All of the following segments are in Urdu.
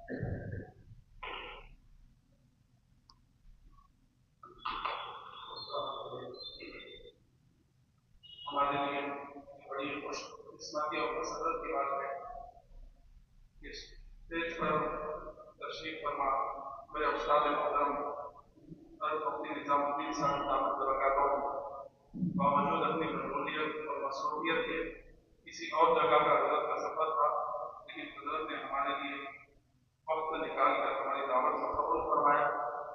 ہمارے لیے بڑی خوش قسمتی اور مسرت کی بات ہے کہ اسٹیج پر تشریف فرما میرے استاد محترم حضرت مفتی نظام الدین صاحب دامت برکاتہ باوجود اپنی مشغولیت اور مصروفیت کے کسی اور جگہ کا حضرت کا سفر تھا، لیکن حضرت نے ہمارے لیے وقت نکال کر ہماری دعوت کو قبول فرمایا۔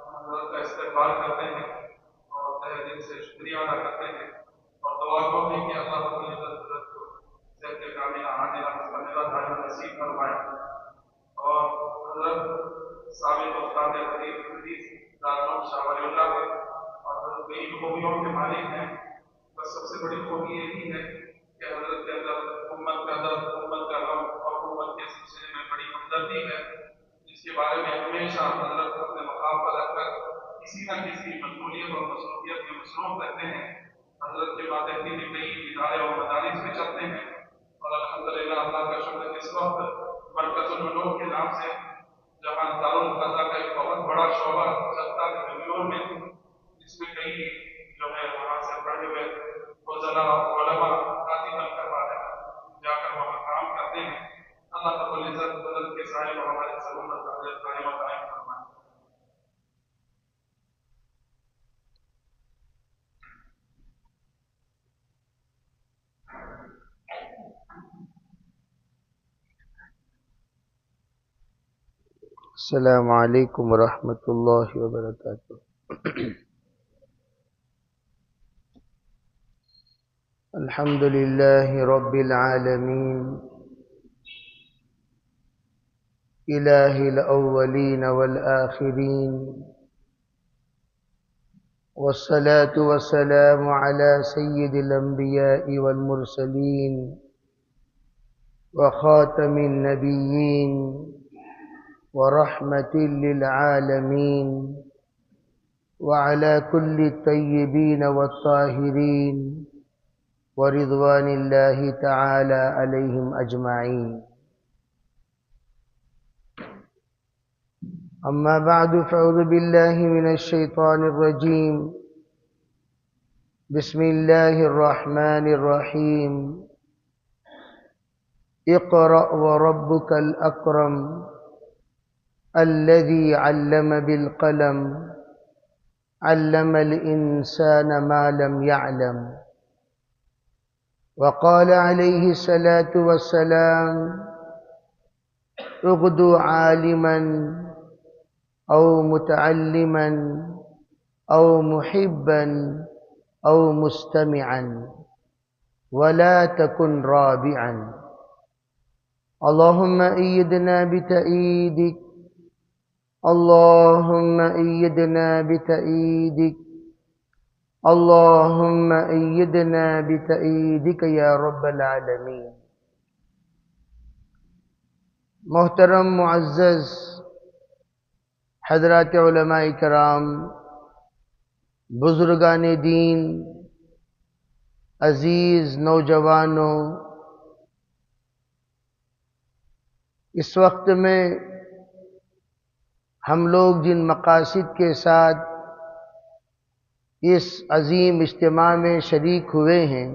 ہم حضرت کا استقبال کرتے ہیں اور تہہ دل سے شکریہ ادا کرتے ہیں اور دعا کو ہے کہ اللہ رب العزت حضرت کو صحت کاملہ عاجلہ مستمرہ دائمہ نصیب فرمائے اور حضرت سابق استاد حدیث دارالعلوم شاہ ولی اللہ ہے اور حضرت کئی خوبیوں کے مالک ہیں، بس سب سے بڑی خوبی یہی ہے کہ حضرت کے اندر امت کا درد، امت کا غم اور امت کے سلسلے میں بڑی ہمدردی ہے، جس کے بارے میں ہمیشہ حضرت اپنے مقام پر رکھ کر کسی نہ کسی مشغولیت اور مصروفیت میں مصروف رہتے ہیں۔ حضرت کے ماتحتی بھی کئی ادارے اور مدارس میں چلتے ہیں اور الحمدللہ اللہ کا شکر اس وقت مرکز العلوم کے نام سے جہاں دارالقضا کا ایک بہت بڑا شعبہ چلتا ہے بنگلور میں، جس میں کئی جو ہے وہاں سے پڑھے ہوئے فضلاء علماء قاضی بن کر والے جا کر وہاں کام کرتے ہیں۔ اللہ رب العزت بدل کے سائے اور ہمارے ضرورت قائم قائم فرمائے۔ السلام علیکم ورحمۃ اللہ وبرکاتہ۔ الحمد للہ رب العالمین الہ الاولین والآخرین والصلاة والسلام علی سید الانبیاء والمرسلین وخاتم النبیین ورحمة للعالمين وعلى كل الطيبين والطاهرين ورضوان الله تعالى عليهم أجمعين، أما بعد فأعوذ بالله من الشيطان الرجيم، بسم الله الرحمن الرحيم، اقرأ وربك الأكرم الذي علم بالقلم علم الإنسان ما لم يعلم، وقال عليه الصلاة والسلام اغدو عالما أو متعلما أو محبا أو مستمعا ولا تكن رابعا، اللهم أيدنا بتأييدك، اللهم أيدنا بتأييدك، اللهم أيدنا بتأييدك يا رب العالمين۔ محترم معزز حضرات علماء کرام، بزرگان دین، عزیز نوجوانوں، اس وقت میں ہم لوگ جن مقاصد کے ساتھ اس عظیم اجتماع میں شریک ہوئے ہیں،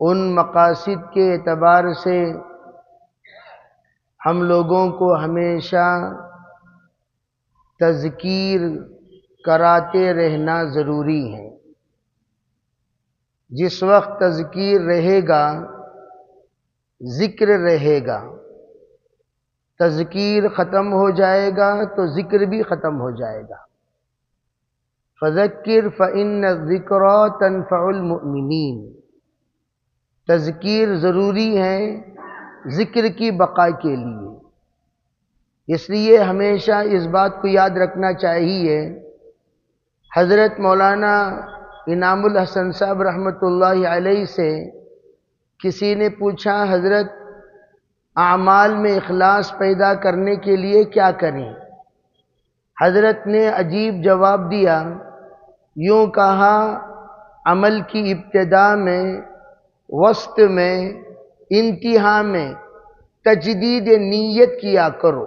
ان مقاصد کے اعتبار سے ہم لوگوں کو ہمیشہ تذکیر کراتے رہنا ضروری ہے۔ جس وقت تذکیر رہے گا ذکر رہے گا، تذکیر ختم ہو جائے گا تو ذکر بھی ختم ہو جائے گا۔ فذکر فإن الذکریٰ تنفع المؤمنین، تذکیر ضروری ہے ذکر کی بقا کے لیے، اس لیے ہمیشہ اس بات کو یاد رکھنا چاہیے۔ حضرت مولانا انعام الحسن صاحب رحمۃ اللہ علیہ سے کسی نے پوچھا، حضرت اعمال میں اخلاص پیدا کرنے کے لیے کیا کریں؟ حضرت نے عجیب جواب دیا، یوں کہا، عمل کی ابتدا میں، وسط میں، انتہا میں تجدید نیت کیا کرو.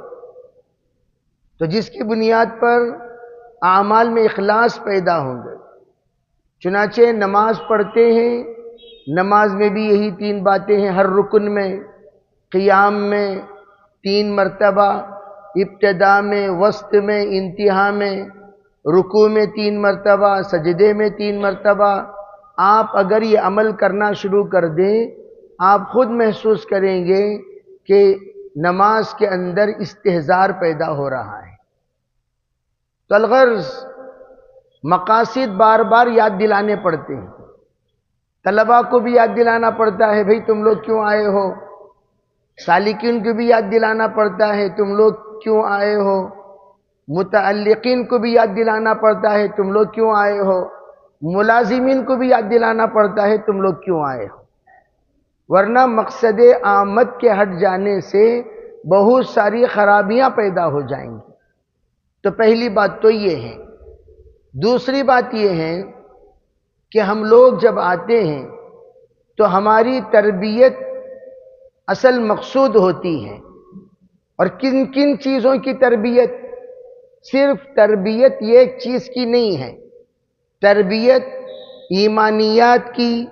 تو جس کی بنیاد پر اعمال میں اخلاص پیدا ہوں گے. چنانچہ نماز پڑھتے ہیں، نماز میں بھی یہی 3 باتیں ہیں. ہر رکن میں، قیام میں 3 مرتبہ، ابتدا میں، وسط میں، انتہا میں، رکوع میں 3 مرتبہ، سجدے میں 3 مرتبہ. آپ اگر یہ عمل کرنا شروع کر دیں، آپ خود محسوس کریں گے کہ نماز کے اندر استحضار پیدا ہو رہا ہے. تو الغرض مقاصد بار بار یاد دلانے پڑتے ہیں. طلباء کو بھی یاد دلانا پڑتا ہے، بھئی تم لوگ کیوں آئے ہو. سالکین کو بھی یاد دلانا پڑتا ہے، تم لوگ کیوں آئے ہو. متعلقین کو بھی یاد دلانا پڑتا ہے، تم لوگ کیوں آئے ہو. ملازمین کو بھی یاد دلانا پڑتا ہے، تم لوگ کیوں آئے ہو. ورنہ مقصد آمد کے ہٹ جانے سے بہت ساری خرابیاں پیدا ہو جائیں گی. تو پہلی بات تو یہ ہے. دوسری بات یہ ہے کہ ہم لوگ جب آتے ہیں تو ہماری تربیت اصل مقصود ہوتی ہے. اور کن کن چیزوں کی تربیت؟ صرف تربیت یہ ایک چیز کی نہیں ہے. تربیت ایمانیات کی،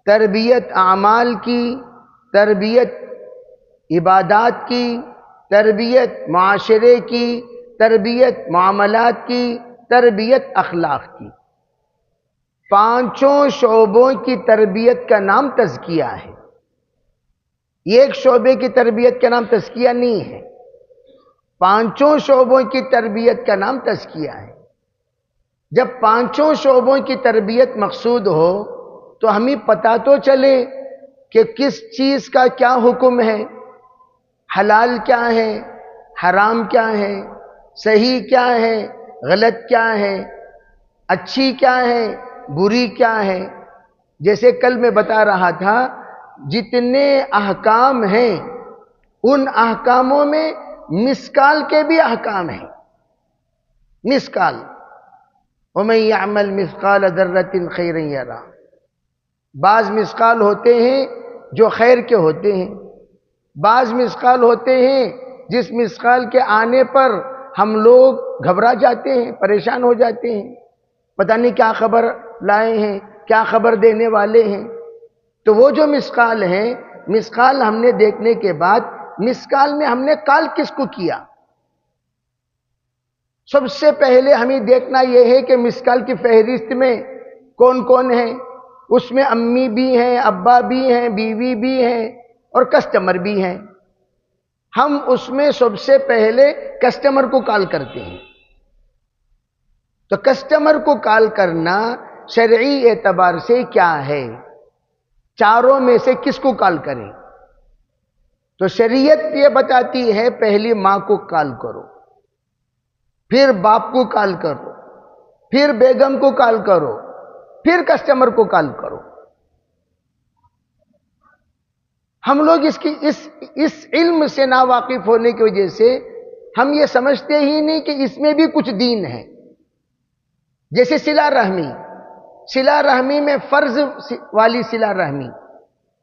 تربیت اعمال کی، تربیت عبادات کی، تربیت معاشرے کی، تربیت معاملات کی، تربیت اخلاق کی. 5 شعبوں کی تربیت کا نام تزکیہ ہے. ایک شعبے کی تربیت کا نام تزکیہ نہیں ہے. 5 شعبوں کی تربیت کا نام تزکیہ ہے. جب 5 شعبوں کی تربیت مقصود ہو تو ہمیں پتہ تو چلے کہ کس چیز کا کیا حکم ہے، حلال کیا ہے، حرام کیا ہے، صحیح کیا ہے، غلط کیا ہے، اچھی کیا ہے، بری کیا ہے. جیسے کل میں بتا رہا تھا، جتنے احکام ہیں ان احکاموں میں مثقال کے بھی احکام ہیں. مثقال، وَمَن يَعْمَلْ مِثْقَالَ ذَرَّةٍ خَيْرًا يَرَهُ. بعض مثقال ہوتے ہیں جو خیر کے ہوتے ہیں، بعض مثقال ہوتے ہیں جس مثقال کے آنے پر ہم لوگ گھبرا جاتے ہیں، پریشان ہو جاتے ہیں، پتہ نہیں کیا خبر لائے ہیں، کیا خبر دینے والے ہیں. تو وہ جو مثقال ہیں، مثقال ہم نے دیکھنے کے بعد مثقال میں ہم نے کال کس کو کیا؟ سب سے پہلے ہمیں دیکھنا یہ ہے کہ مثقال کی فہرست میں کون کون ہیں. اس میں امی بھی ہیں، ابا بھی ہیں، بیوی بھی ہیں اور کسٹمر بھی ہیں. ہم اس میں سب سے پہلے کسٹمر کو کال کرتے ہیں. تو کسٹمر کو کال کرنا شرعی اعتبار سے کیا ہے؟ 4 میں سے کس کو کال کریں؟ تو شریعت یہ بتاتی ہے پہلی ماں کو کال کرو، پھر باپ کو کال کرو، پھر بیگم کو کال کرو، پھر کسٹمر کو کال کرو. ہم لوگ اس علم سے ناواقف ہونے کی وجہ سے ہم یہ سمجھتے ہی نہیں کہ اس میں بھی کچھ دین ہے. جیسے صلہ رحمی، صلہ رحمی میں فرض والی صلہ رحمی،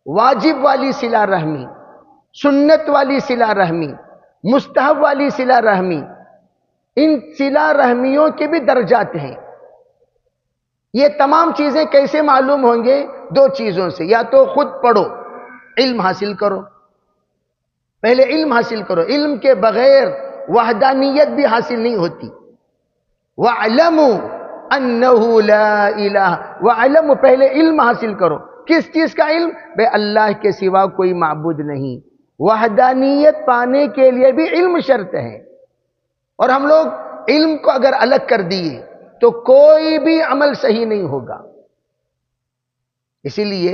واجب والی صلہ رحمی، سنت والی صلہ رحمی، مستحب والی صلہ رحمی. ان صلہ رحمیوں کے بھی درجات ہیں. یہ تمام چیزیں کیسے معلوم ہوں گے؟ 2 چیزوں سے. یا تو خود پڑھو، علم حاصل کرو، پہلے علم حاصل کرو. علم کے بغیر وحدانیت بھی حاصل نہیں ہوتی. وَاعْلَمُوا أَنَّهُ لَا إِلَهَ، وَاعْلَمُوا، پہلے علم حاصل کرو. کس چیز کا علم؟ بے اللہ کے سوا کوئی معبود نہیں. وحدانیت پانے کے لیے بھی علم شرط ہے. اور ہم لوگ علم کو اگر الگ کر دیے تو کوئی بھی عمل صحیح نہیں ہوگا. اسی لیے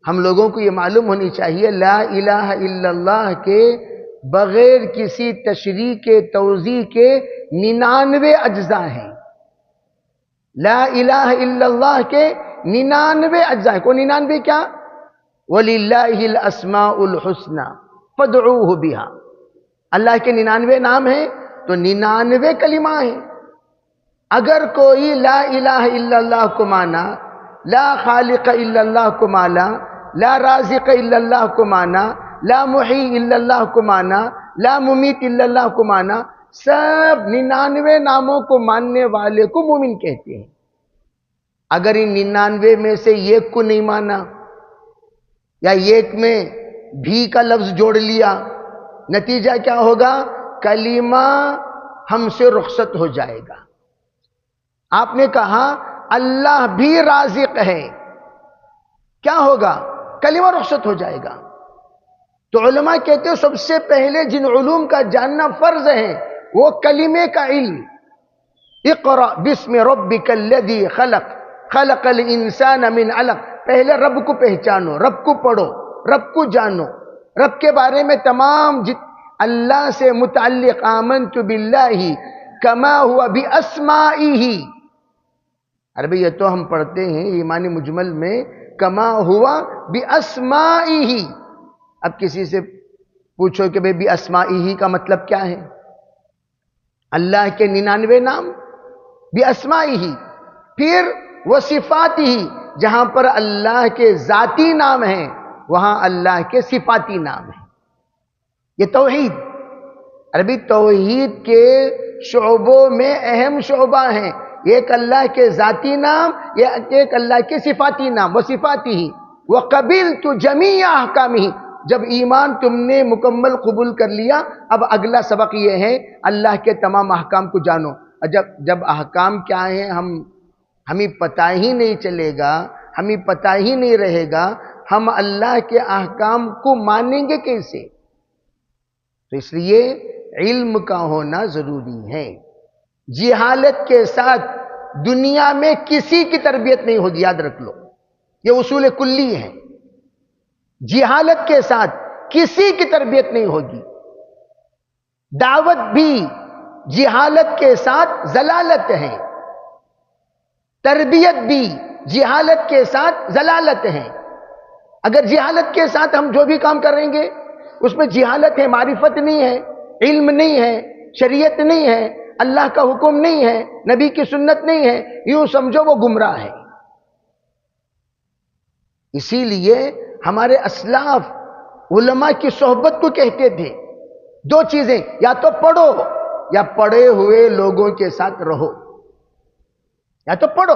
ہم لوگوں کو یہ معلوم ہونی چاہیے لا الہ الا اللہ کے بغیر کسی تشریح کے توضیح کے 99 اجزاء ہیں. لا الہ الا اللہ کے 99 اجزاء ہیں. کون 99 کیا؟ وَلِلَّهِ الْأَسْمَاءُ الْحُسْنَى فَادْعُوهُ بِهَا. اللہ کے 99 نام ہیں تو 99 کلمہ ہیں. اگر کوئی لا الہ الا اللہ کو مانا، لا خالق الا اللہ کو مانا، لا رازق الا اللہ کو مانا، لا محی الا اللہ کو مانا، لا ممیت الا اللہ کو مانا، سب 99 ناموں کو ماننے والے کو مومن کہتے ہیں۔ اگر ان 99 میں سے ایک کو نہیں مانا یا ایک میں بھی کا لفظ جوڑ لیا، نتیجہ کیا ہوگا؟ کلمہ ہم سے رخصت ہو جائے گا۔ آپ نے کہا اللہ بھی رازق ہے، کیا ہوگا؟ کلمہ رخصت ہو جائے گا۔ تو علماء کہتے ہیں سب سے پہلے جن علوم کا جاننا فرض ہے وہ کلمے کا علم۔ اقرأ بسم ربک الذی خلق، خلق الانسان من علق۔ پہلے رب کو پہچانو، رب کو پڑھو، رب کو جانو، رب کے بارے میں تمام اللہ سے متعلق آمنت باللہ کما ہوا باسمائہ۔ عربی یہ تو ہم پڑھتے ہیں ایمان مجمل میں کما ہوا باسمائہ۔ اب کسی سے پوچھو کہ بھئی باسمائہ کا مطلب کیا ہے؟ اللہ کے 99 نام، باسمائہ۔ پھر وصفاتہ، جہاں پر اللہ کے ذاتی نام ہیں وہاں اللہ کے صفاتی نام ہیں۔ یہ توحید، عربی توحید کے شعبوں میں اہم شعبہ ہیں۔ ایک اللہ کے ذاتی نام، ایک اللہ کے صفاتی نام، وصفاتہ۔ وقبلت جمیع احکامہ، جب ایمان تم نے مکمل قبول کر لیا، اب اگلا سبق یہ ہے اللہ کے تمام احکام کو جانو۔ جب احکام کیا ہیں ہمیں پتہ ہی نہیں چلے گا، ہمیں پتہ ہی نہیں رہے گا، ہم اللہ کے احکام کو مانیں گے کیسے؟ تو اس لیے علم کا ہونا ضروری ہے۔ جہالت کے ساتھ دنیا میں کسی کی تربیت نہیں ہوگی، یاد رکھ لو، یہ اصول کلی ہے۔ جہالت کے ساتھ کسی کی تربیت نہیں ہوگی۔ دعوت بھی جہالت کے ساتھ ضلالت ہے، تربیت بھی جہالت کے ساتھ ضلالت ہے۔ اگر جہالت کے ساتھ ہم جو بھی کام کریں گے اس میں جہالت ہے، معرفت نہیں ہے، علم نہیں ہے، شریعت نہیں ہے، اللہ کا حکم نہیں ہے، نبی کی سنت نہیں ہے، یوں سمجھو وہ گمراہ ہے۔ اسی لیے ہمارے اسلاف علماء کی صحبت کو کہتے تھے دو چیزیں، یا تو پڑھو یا پڑھے ہوئے لوگوں کے ساتھ رہو۔ یا تو پڑھو،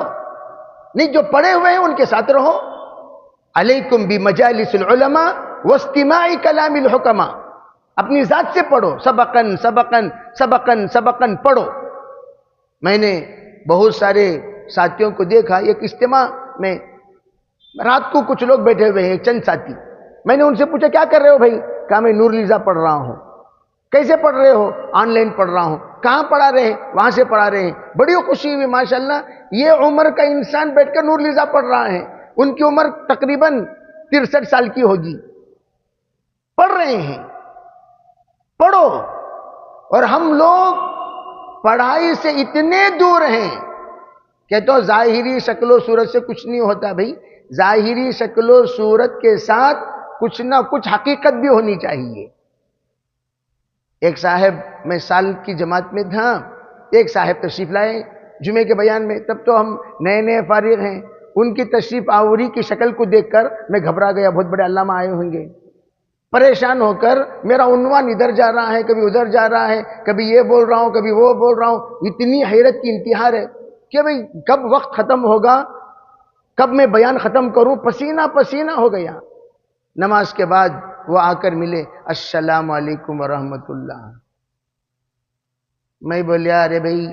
نہیں جو پڑھے ہوئے ہیں ان کے ساتھ رہو۔ علیکم بمجالس العلماء واستماع کلام الحکماء، اپنی ذات سے پڑھو، سبقن سبقن سبقن سبقن پڑھو۔ میں نے بہت سارے ساتھیوں کو دیکھا، ایک اجتماع میں رات کو کچھ لوگ بیٹھے ہوئے ہیں، چند ساتھی، میں نے ان سے پوچھا کیا کر رہے ہو بھائی؟ کہا میں نور لیزا پڑھ رہا ہوں۔ کیسے پڑھ رہے ہو؟ آن لائن پڑھ رہا ہوں۔ کہاں پڑھا رہے ہیں؟ وہاں سے پڑھا رہے ہیں۔ بڑی خوشی ہوئی، ماشاءاللہ یہ عمر کا انسان بیٹھ کر نور لیزا پڑھ رہا ہے، ان کی عمر تقریباً 63 سال کی ہوگی، پڑھ رہے ہیں۔ پڑھو۔ اور ہم لوگ پڑھائی سے اتنے دور ہیں کہ تو ظاہری شکل و صورت سے کچھ نہیں ہوتا بھائی، ظاہری شکل و صورت کے ساتھ کچھ نہ کچھ حقیقت بھی ہونی چاہیے۔ ایک صاحب، میں سال کی جماعت میں تھا، ایک صاحب تشریف لائے جمعے کے بیان میں، تب تو ہم نئے نئے فارغ ہیں، ان کی تشریف آوری کی شکل کو دیکھ کر میں گھبرا گیا، بہت بڑے علامہ آئے ہوں گے۔ پریشان ہو کر میرا عنوان ادھر جا رہا ہے، کبھی ادھر جا رہا ہے، کبھی یہ بول رہا ہوں، کبھی وہ بول رہا ہوں۔ اتنی حیرت کی انتہا ہے کہ بھئی کب وقت ختم ہوگا، کب میں بیان ختم کروں، پسینہ پسینہ ہو گیا۔ نماز کے بعد وہ آ کر ملے، السلام علیکم ورحمت اللہ۔ میں بولیا ارے بھائی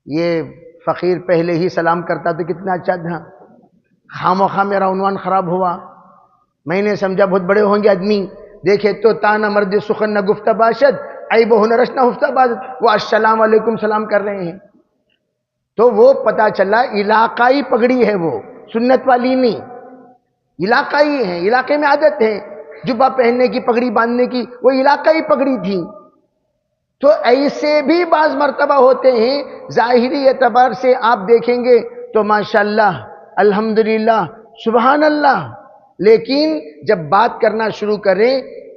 یہ فقیر پہلے ہی سلام کرتا تو کتنا اچھا تھا، خامخواہ میرا عنوان خراب ہوا۔ میں نے سمجھا بہت بڑے ہوں گے آدمی، دیکھے تو تانا مرد سخن نہ گفتہ باشد، عیب و ہنرش نہ ہفتہ باشد، وہ السلام علیکم سلام کر رہے ہیں۔ تو وہ پتا چلا علاقائی پگڑی ہے، وہ سنت والی نہیں، علاقائی ہے، علاقے میں عادت ہے جبہ پہننے کی، پگڑی باندھنے کی، وہ علاقائی پگڑی تھی۔ تو ایسے بھی بعض مرتبہ ہوتے ہیں، ظاہری اعتبار سے آپ دیکھیں گے تو ماشاءاللہ الحمدللہ سبحان اللہ، لیکن جب بات کرنا شروع کریں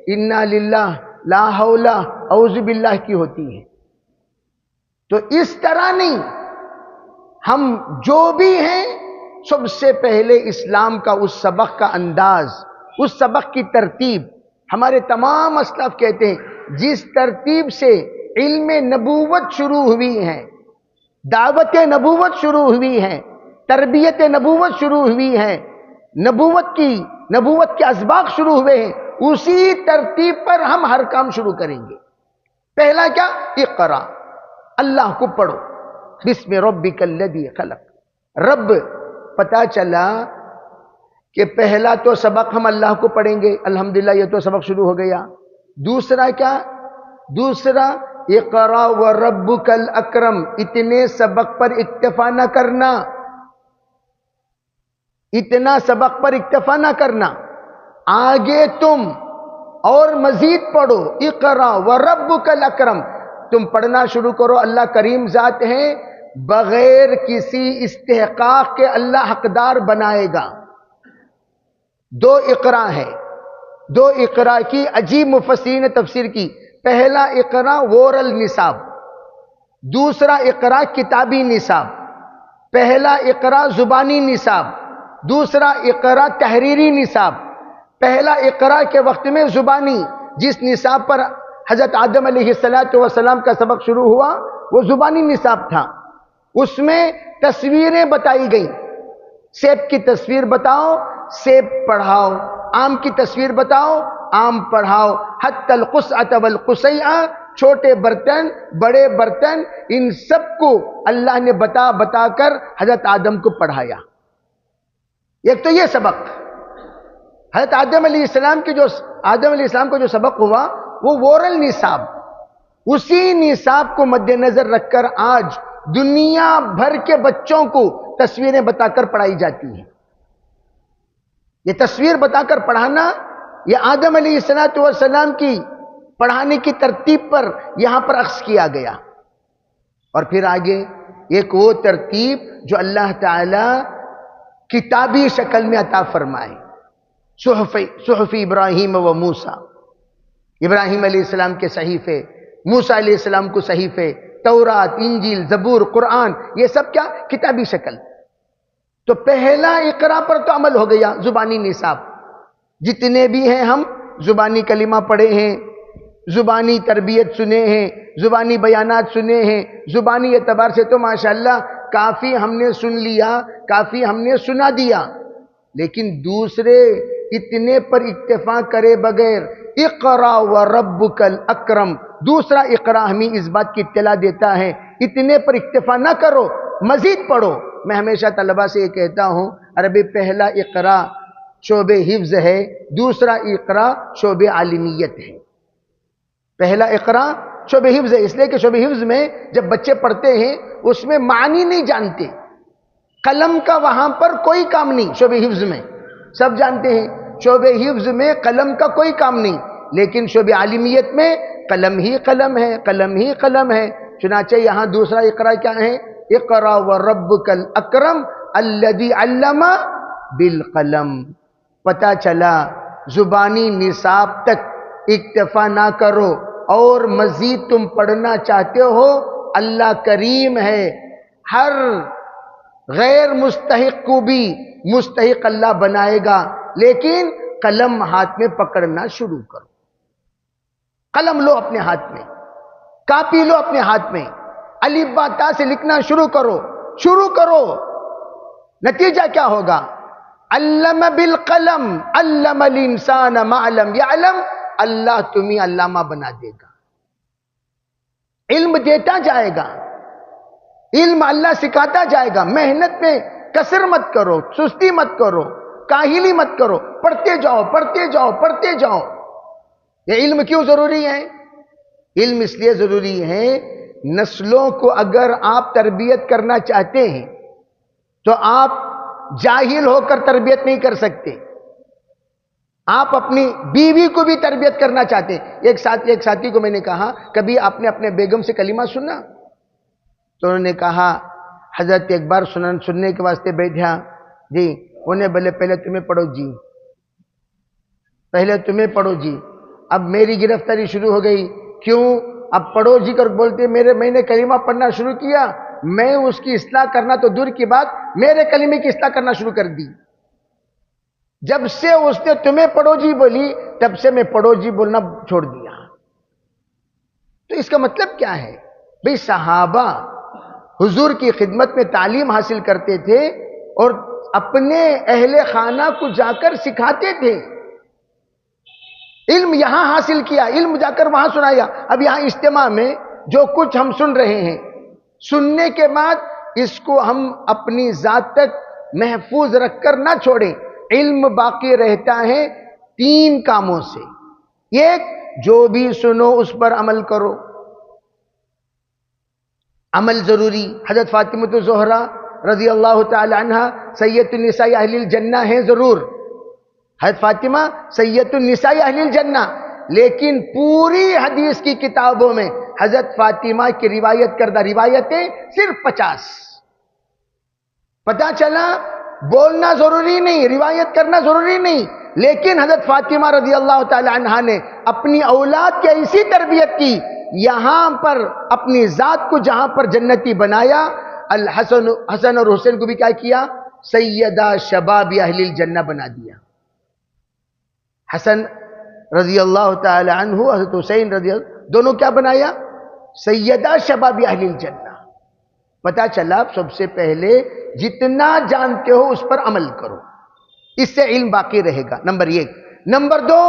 انا للہ لا حول اعوذ باللہ کی ہوتی ہے۔ تو اس طرح نہیں، ہم جو بھی ہیں سب سے پہلے اسلام کا اس سبق کا انداز، اس سبق کی ترتیب ہمارے تمام اسلاف کہتے ہیں جس ترتیب سے علم نبوت شروع ہوئی ہے، دعوت نبوت شروع ہوئی ہے، تربیت نبوت شروع ہوئی ہے، نبوت کے اسباق شروع ہوئے ہیں، اسی ترتیب پر ہم ہر کام شروع کریں گے۔ پہلا کیا؟ اقرا، اللہ کو پڑھو، بسم ربک الذی خلق۔ رب پتا چلا کہ پہلا تو سبق ہم اللہ کو پڑھیں گے، الحمدللہ یہ تو سبق شروع ہو گیا۔ دوسرا کیا؟ دوسرا اقرا وربک الاکرم، اتنے سبق پر اکتفا نہ کرنا، اتنا سبق پر اکتفا نہ کرنا، آگے تم اور مزید پڑھو۔ اقرا وربک الاکرم، تم پڑھنا شروع کرو، اللہ کریم ذات ہے، بغیر کسی استحقاق کے اللہ حقدار بنائے گا۔ دو اقرا ہے، دو اقرا کی عجیب مفسرین نے تفسیر کی۔ پہلا اقرا وورل نصاب، دوسرا اقرا کتابی نصاب۔ پہلا اقرا زبانی نصاب، دوسرا اقرا تحریری نصاب۔ پہلا اقرا کے وقت میں زبانی، جس نصاب پر حضرت آدم علیہ السلام کا سبق شروع ہوا وہ زبانی نصاب تھا۔ اس میں تصویریں بتائی گئیں، سیب کی تصویر بتاؤ، سیب پڑھاؤ، آم کی تصویر بتاؤ، آم پڑھاؤ، حتی القصعۃ والقصیعہ، چھوٹے برتن بڑے برتن، ان سب کو اللہ نے بتا بتا کر حضرت آدم کو پڑھایا۔ ایک تو یہ سبق حضرت آدم علیہ السلام کو جو سبق ہوا وہ وورل نصاب، اسی نصاب کو مد نظر رکھ کر آج دنیا بھر کے بچوں کو تصویریں بتا کر پڑھائی جاتی ہیں۔ یہ تصویر بتا کر پڑھانا، یہ آدم علیہ السلام کی پڑھانے کی ترتیب پر یہاں پر اخذ کیا گیا۔ اور پھر آگے ایک وہ ترتیب جو اللہ تعالی کتابی شکل میں عطا فرمائے، صحف ابراہیم و موسیٰ، ابراہیم علیہ السلام کے صحیفے، موسیٰ علیہ السلام کو صحیفے، تورات، انجیل، زبور، قرآن، یہ سب کیا؟ کتابی شکل۔ تو پہلا اقرا پر تو عمل ہو گیا، زبانی نصاب، جتنے بھی ہیں ہم زبانی کلمہ پڑھے ہیں، زبانی تربیت سنے ہیں، زبانی بیانات سنے ہیں، زبانی اعتبار سے تو ماشاءاللہ کافی ہم نے سن لیا، کافی ہم نے سنا دیا۔ لیکن دوسرے اتنے پر اکتفا کرے بغیر اقرا وربک الاکرم، دوسرا اقرا ہمیں اس بات کی اطلاع دیتا ہے اتنے پر اکتفا نہ کرو، مزید پڑھو۔ میں ہمیشہ طلبہ سے یہ کہتا ہوں، عربی پہلا اقرا شعبہ حفظ ہے، دوسرا اقرا شعبہ عالمیت ہے۔ پہلا اقرا شعبہ حفظ ہے، اس لیے کہ شعبہ حفظ میں جب بچے پڑھتے ہیں اس میں معنی نہیں جانتے، قلم کا وہاں پر کوئی کام نہیں۔ شعبہ حفظ میں سب جانتے ہیں شعبہ حفظ میں قلم کا کوئی کام نہیں، لیکن شعبہ عالمیت میں قلم ہی قلم ہے، قلم ہی قلم ہے۔ چنانچہ یہاں دوسرا اقرا کیا ہے؟ اقرا وربک الاکرم الذی علم بالقلم۔ پتہ چلا زبانی نصاب تک اکتفا نہ کرو، اور مزید تم پڑھنا چاہتے ہو، اللہ کریم ہے، ہر غیر مستحق کو بھی مستحق اللہ بنائے گا، لیکن قلم ہاتھ میں پکڑنا شروع کرو۔ قلم لو اپنے ہاتھ میں، کاپی لو اپنے ہاتھ میں، الف با تا سے لکھنا شروع کرو۔ نتیجہ کیا ہوگا؟ علم بالقلم علم الانسان ما لم یعلم، اللہ تمہیں علامہ بنا دے گا، علم دیتا جائے گا، علم اللہ سکھاتا جائے گا۔ محنت میں کسر مت کرو، سستی مت کرو، کاہلی مت کرو، پڑھتے جاؤ پڑھتے جاؤ پڑھتے جاؤ۔ یہ علم کیوں ضروری ہے؟ علم اس لیے ضروری ہے، نسلوں کو اگر آپ تربیت کرنا چاہتے ہیں تو آپ جاہل ہو کر تربیت نہیں کر سکتے۔ آپ اپنی بیوی کو بھی تربیت کرنا چاہتے ہیں۔ ایک ساتھی کو میں نے کہا، کبھی آپ نے اپنے بیگم سے کلمہ سنا؟ تو انہوں نے کہا حضرت ایک بار سننے کے واسطے بیٹھا جی، انہیں بولے پہلے تمہیں پڑھو جی، پہلے تمہیں پڑھو جی۔ اب میری گرفتاری شروع ہو گئی، کیوں؟ اب پڑھو جی کر بولتے میں نے کلمہ پڑھنا شروع کیا، میں اس کی اصلاح کرنا تو دور کی بات، میرے کلمے کی اصلاح کرنا شروع کر دی۔ جب سے اس نے تمہیں پڑھو جی بولی تب سے میں پڑھو جی بولنا چھوڑ دیا. تو اس کا مطلب کیا ہے؟ بھئی صحابہ حضور کی خدمت میں تعلیم حاصل کرتے تھے اور اپنے اہل خانہ کو جا کر سکھاتے تھے. علم یہاں حاصل کیا، علم جا کر وہاں سنایا. اب یہاں اجتماع میں جو کچھ ہم سن رہے ہیں، سننے کے بعد اس کو ہم اپنی ذات تک محفوظ رکھ کر نہ چھوڑیں. علم باقی رہتا ہے 3 کاموں سے. ایک، جو بھی سنو اس پر عمل کرو. عمل ضروری. حضرت فاطمہ الزہرا رضی اللہ تعالی عنہ سید النساء اہل الجنہ ہیں ضرور. حضرت فاطمہ سید النساء اہل الجنہ، لیکن پوری حدیث کی کتابوں میں حضرت فاطمہ کی روایت کردہ روایتیں صرف 50. پتہ چلا بولنا ضروری نہیں، روایت کرنا ضروری نہیں، لیکن حضرت فاطمہ رضی اللہ تعالی عنہا نے اپنی اولاد کی ایسی تربیت کی، یہاں پر اپنی ذات کو جہاں پر جنتی بنایا، حسن اور حسین کو بھی کیا کیا؟ سیدہ شباب اہل الجنہ بنا دیا. حسن رضی اللہ تعالی عنہ، حضرت حسین رضی اللہ، دونوں کیا بنایا؟ سیدہ شباب اہل الجنہ. پتہ چلا سب سے پہلے جتنا جانتے ہو اس پر عمل کرو، اس سے علم باقی رہے گا. نمبر 1. نمبر 2،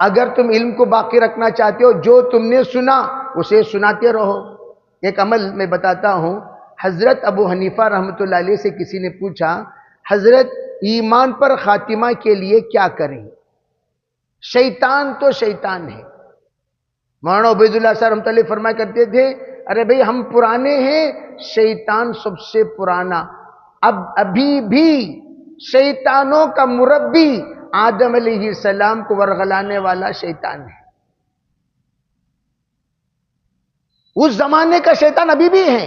اگر تم علم کو باقی رکھنا چاہتے ہو، جو تم نے سنا اسے سناتے رہو. ایک عمل میں بتاتا ہوں. حضرت ابو حنیفہ رحمۃ اللہ علیہ سے کسی نے پوچھا، حضرت ایمان پر خاتمہ کے لیے کیا کریں؟ شیطان تو شیطان ہے. مولانا عبید اللہ صاحب رحمۃ اللہ فرمایا کرتے تھے، ارے بھئی ہم پرانے ہیں، شیطان سب سے پرانا. ابھی بھی شیطانوں کا مربی آدم علیہ السلام کو ورغلانے والا شیطان ہے. اس زمانے کا شیطان ابھی بھی ہے.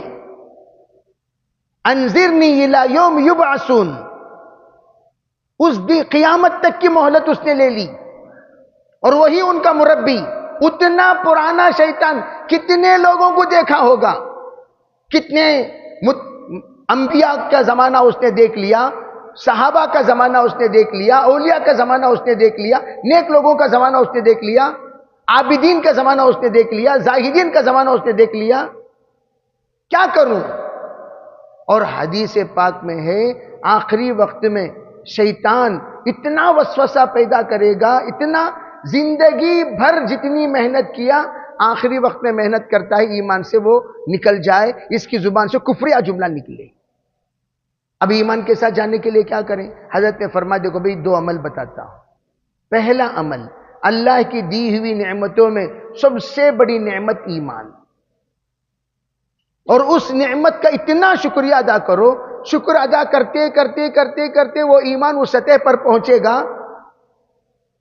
انذرنی الی یوم یبعثون، اس بھی قیامت تک کی مہلت اس نے لے لی، اور وہی ان کا مربی. اتنا پرانا شیطان کتنے لوگوں کو دیکھا ہوگا، کتنے انبیاء کا زمانہ اس نے دیکھ لیا، صحابہ کا زمانہ اس نے دیکھ لیا، اولیاء کا زمانہ اس نے دیکھ لیا، نیک لوگوں کا زمانہ اس نے دیکھ لیا، عابدین کا زمانہ اس نے دیکھ لیا، زاہدین کا زمانہ اس نے دیکھ لیا. کیا کروں؟ اور حدیث پاک میں ہے آخری وقت میں شیطان اتنا وسوسہ پیدا کرے گا، اتنا زندگی بھر جتنی محنت کیا آخری وقت میں محنت کرتا ہے ایمان سے وہ نکل جائے، اس کی زبان سے کفریہ جملہ نکلے. اب ایمان کے ساتھ جاننے کے لیے کیا کریں؟ حضرت نے فرمایا دیکھو بھئی 2 عمل بتاتا ہوں. پہلا عمل، اللہ کی دی ہوئی نعمتوں میں سب سے بڑی نعمت ایمان، اور اس نعمت کا اتنا شکریہ ادا کرو. شکر ادا کرتے کرتے کرتے کرتے وہ ایمان اس سطح پر پہنچے گا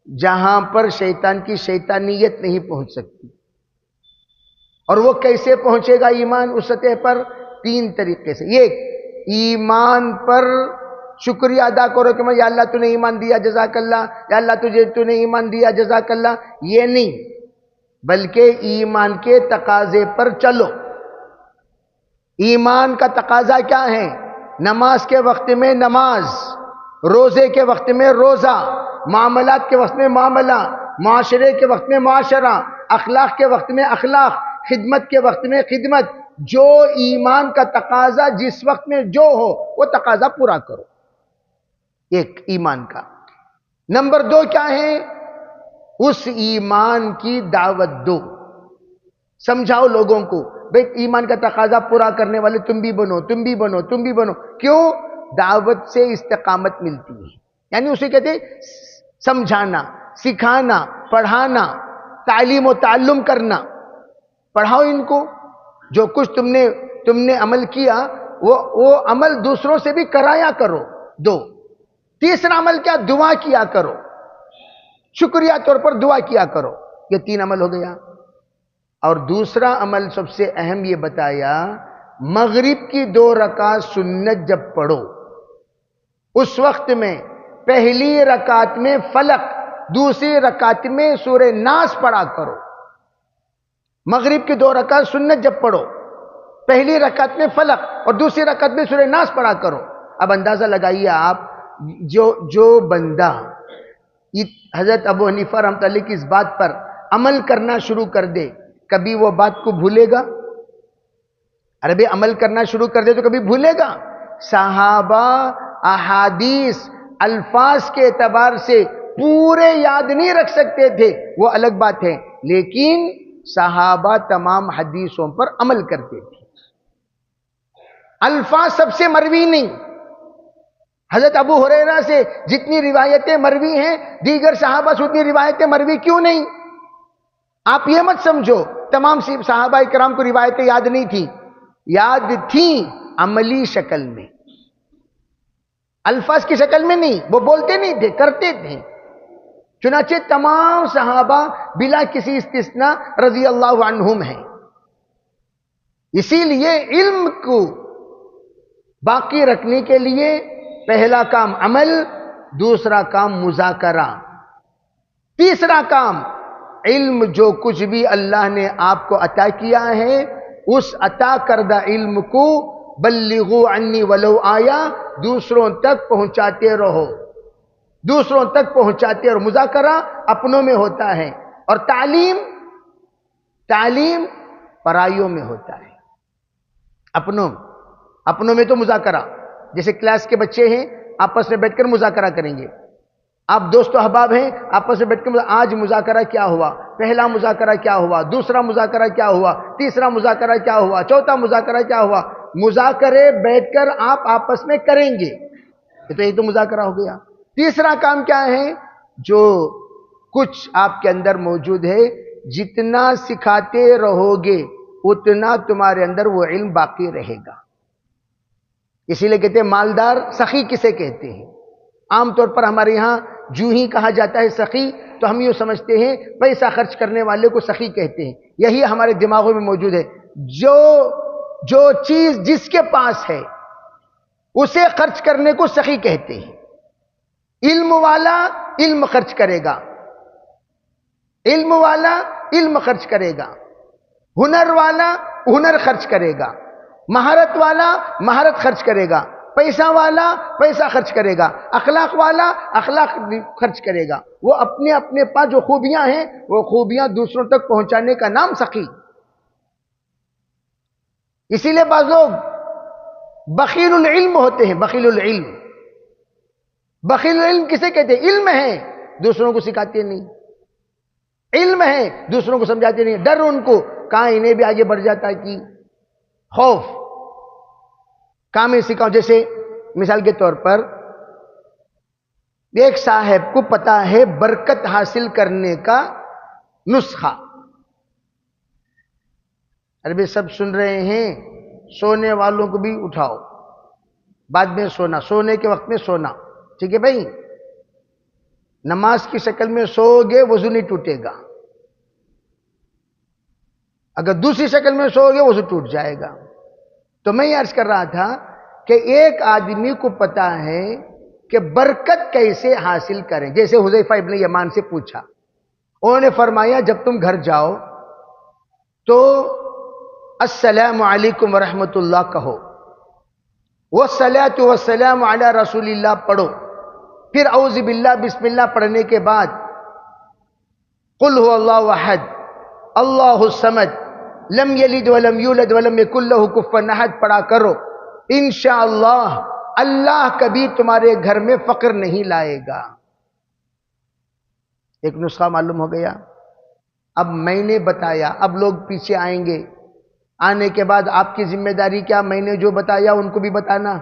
جہاں پر شیطان کی شیطانیت نہیں پہنچ سکتی. اور وہ کیسے پہنچے گا ایمان اس سطح پر؟ 3 طریقے سے. ایک، ایمان پر شکریہ ادا کرو کہ یا اللہ تو نے ایمان دیا جزاک اللہ، یا اللہ تو نے ایمان دیا جزاک اللہ. یہ نہیں، بلکہ ایمان کے تقاضے پر چلو. ایمان کا تقاضا کیا ہے؟ نماز کے وقت میں نماز، روزے کے وقت میں روزہ، معاملات کے وقت میں معاملہ، معاشرے کے وقت میں معاشرہ، اخلاق کے وقت میں اخلاق، خدمت کے وقت میں خدمت. جو ایمان کا تقاضا جس وقت میں جو ہو وہ تقاضا پورا کرو. ایک ایمان کا. نمبر 2 کیا ہے؟ اس ایمان کی دعوت دو. سمجھاؤ لوگوں کو، بھئی ایمان کا تقاضا پورا کرنے والے تم بھی بنو، تم بھی بنو، تم بھی بنو. کیوں؟ دعوت سے استقامت ملتی ہے. یعنی اسے کہتے ہیں سمجھانا، سکھانا، پڑھانا، تعلیم و تعلم کرنا. پڑھاؤ ان کو، جو کچھ تم نے عمل کیا وہ عمل دوسروں سے بھی کرایا کرو. 2. تیسرا عمل کیا؟ دعا کیا کرو، شکریہ طور پر دعا کیا کرو. یہ 3 عمل ہو گیا. اور دوسرا عمل سب سے اہم یہ بتایا، مغرب کی 2 رکعت سنت جب پڑھو اس وقت میں پہلی رکعت میں فلق، دوسری رکعت میں سورہ ناس پڑھا کرو. مغرب کی 2 رکعت سنت جب پڑھو، پہلی رکعت میں فلق اور دوسری رکعت میں سورہ ناس پڑھا کرو. اب اندازہ لگائیے آپ، جو بندہ حضرت ابو حنیفہ رحمۃ اللہ کی اس بات پر عمل کرنا شروع کر دے کبھی وہ بات کو بھولے گا؟ ارے بھائی عمل کرنا شروع کر دے تو کبھی بھولے گا؟ صحابہ احادیث الفاظ کے اعتبار سے پورے یاد نہیں رکھ سکتے تھے، وہ الگ بات ہے، لیکن صحابہ تمام حدیثوں پر عمل کرتے تھے۔ الفاظ سب سے مروی نہیں، حضرت ابو ہریرہ سے جتنی روایتیں مروی ہیں دیگر صحابہ سے اتنی روایتیں مروی کیوں نہیں؟ آپ یہ مت سمجھو تمام صحابہ کرام کو روایتیں یاد نہیں تھیں، یاد تھیں عملی شکل میں، الفاظ کی شکل میں نہیں، وہ بولتے نہیں تھے، کرتے تھے۔ چنانچہ تمام صحابہ بلا کسی استثناء رضی اللہ عنہم ہیں۔ اسی لیے علم کو باقی رکھنے کے لیے پہلا کام عمل، دوسرا کام مذاکرہ، تیسرا کام علم جو کچھ بھی اللہ نے آپ کو عطا کیا ہے اس عطا کردہ علم کو بلغوا عنی ولو آیا دوسروں تک پہنچاتے رہو، دوسروں تک پہنچاتے رہو۔ مذاکرہ اپنوں میں ہوتا ہے اور تعلیم پرائیوں میں ہوتا ہے۔ اپنوں میں تو مذاکرہ، جیسے کلاس کے بچے ہیں آپس میں بیٹھ کر مذاکرہ کریں گے، آپ دوست و احباب ہیں آپس میں بیٹھ کر آج مذاکرہ کیا ہوا، پہلا مذاکرہ کیا ہوا، دوسرا مذاکرہ کیا ہوا، تیسرا مذاکرہ کیا ہوا، چوتھا مذاکرہ کیا ہوا، مذاکرے بیٹھ کر آپ آپس میں کریں گے، تو یہ تو مذاکرہ ہو گیا۔ تیسرا کام کیا ہے؟ جو کچھ آپ کے اندر موجود ہے جتنا سکھاتے رہو گے اتنا تمہارے اندر وہ علم باقی رہے گا۔ اسی لیے کہتے ہیں مالدار سخی کسے کہتے ہیں؟ عام طور پر ہمارے یہاں جو ہی کہا جاتا ہے سخی تو ہم یوں سمجھتے ہیں پیسہ خرچ کرنے والے کو سخی کہتے ہیں، یہی ہمارے دماغوں میں موجود ہے۔ جو چیز جس کے پاس ہے اسے خرچ کرنے کو سخی کہتے ہیں۔ علم والا علم خرچ کرے گا، علم والا علم خرچ کرے گا، ہنر والا ہنر خرچ کرے گا، مہارت والا مہارت خرچ کرے گا، پیسہ والا پیسہ خرچ کرے گا، اخلاق والا اخلاق خرچ کرے گا۔ وہ اپنے اپنے پاس جو خوبیاں ہیں وہ خوبیاں دوسروں تک پہنچانے کا نام سخی۔ اسی لیے بعض لوگ بخیل العلم ہوتے ہیں، بخیل العلم۔ بخیل العلم کسے کہتے ہیں؟ علم ہے دوسروں کو سکھاتے نہیں، علم ہے دوسروں کو سمجھاتے نہیں، ڈر ان کو کہاں انہیں بھی آگے بڑھ جاتا ہے کہ خوف کام میں سکھاؤ۔ جیسے مثال کے طور پر ایک صاحب کو پتا ہے برکت حاصل کرنے کا نسخہ، ارے بھائی سب سن رہے ہیں، سونے والوں کو بھی اٹھاؤ، بعد میں سونا، سونے کے وقت میں سونا، ٹھیک ہے بھائی؟ نماز کی شکل میں سو گے وضو نہیں ٹوٹے گا، اگر دوسری شکل میں سو گے وضو ٹوٹ جائے گا۔ تو میں یہ عرض کر رہا تھا کہ ایک آدمی کو پتا ہے کہ برکت کیسے حاصل کریں، جیسے حذیفہ ابن یمان سے پوچھا، انہوں نے فرمایا جب تم گھر جاؤ تو السلام علیکم ورحمۃ اللہ کہو، والصلاۃ والسلام علی رسول اللہ پڑھو، پھر اعوذ باللہ بسم اللہ پڑھنے کے بعد قل هو اللہ احد اللہ الصمد لم یلد ولم یولد ولم یکن لہ کفوا احد پڑھا کرو، انشاءاللہ اللہ کبھی تمہارے گھر میں فقر نہیں لائے گا۔ ایک نسخہ معلوم ہو گیا۔ اب میں نے بتایا، اب لوگ پیچھے آئیں گے، آنے کے بعد آپ کی ذمہ داری کیا؟ میں نے جو بتایا ان کو بھی بتانا۔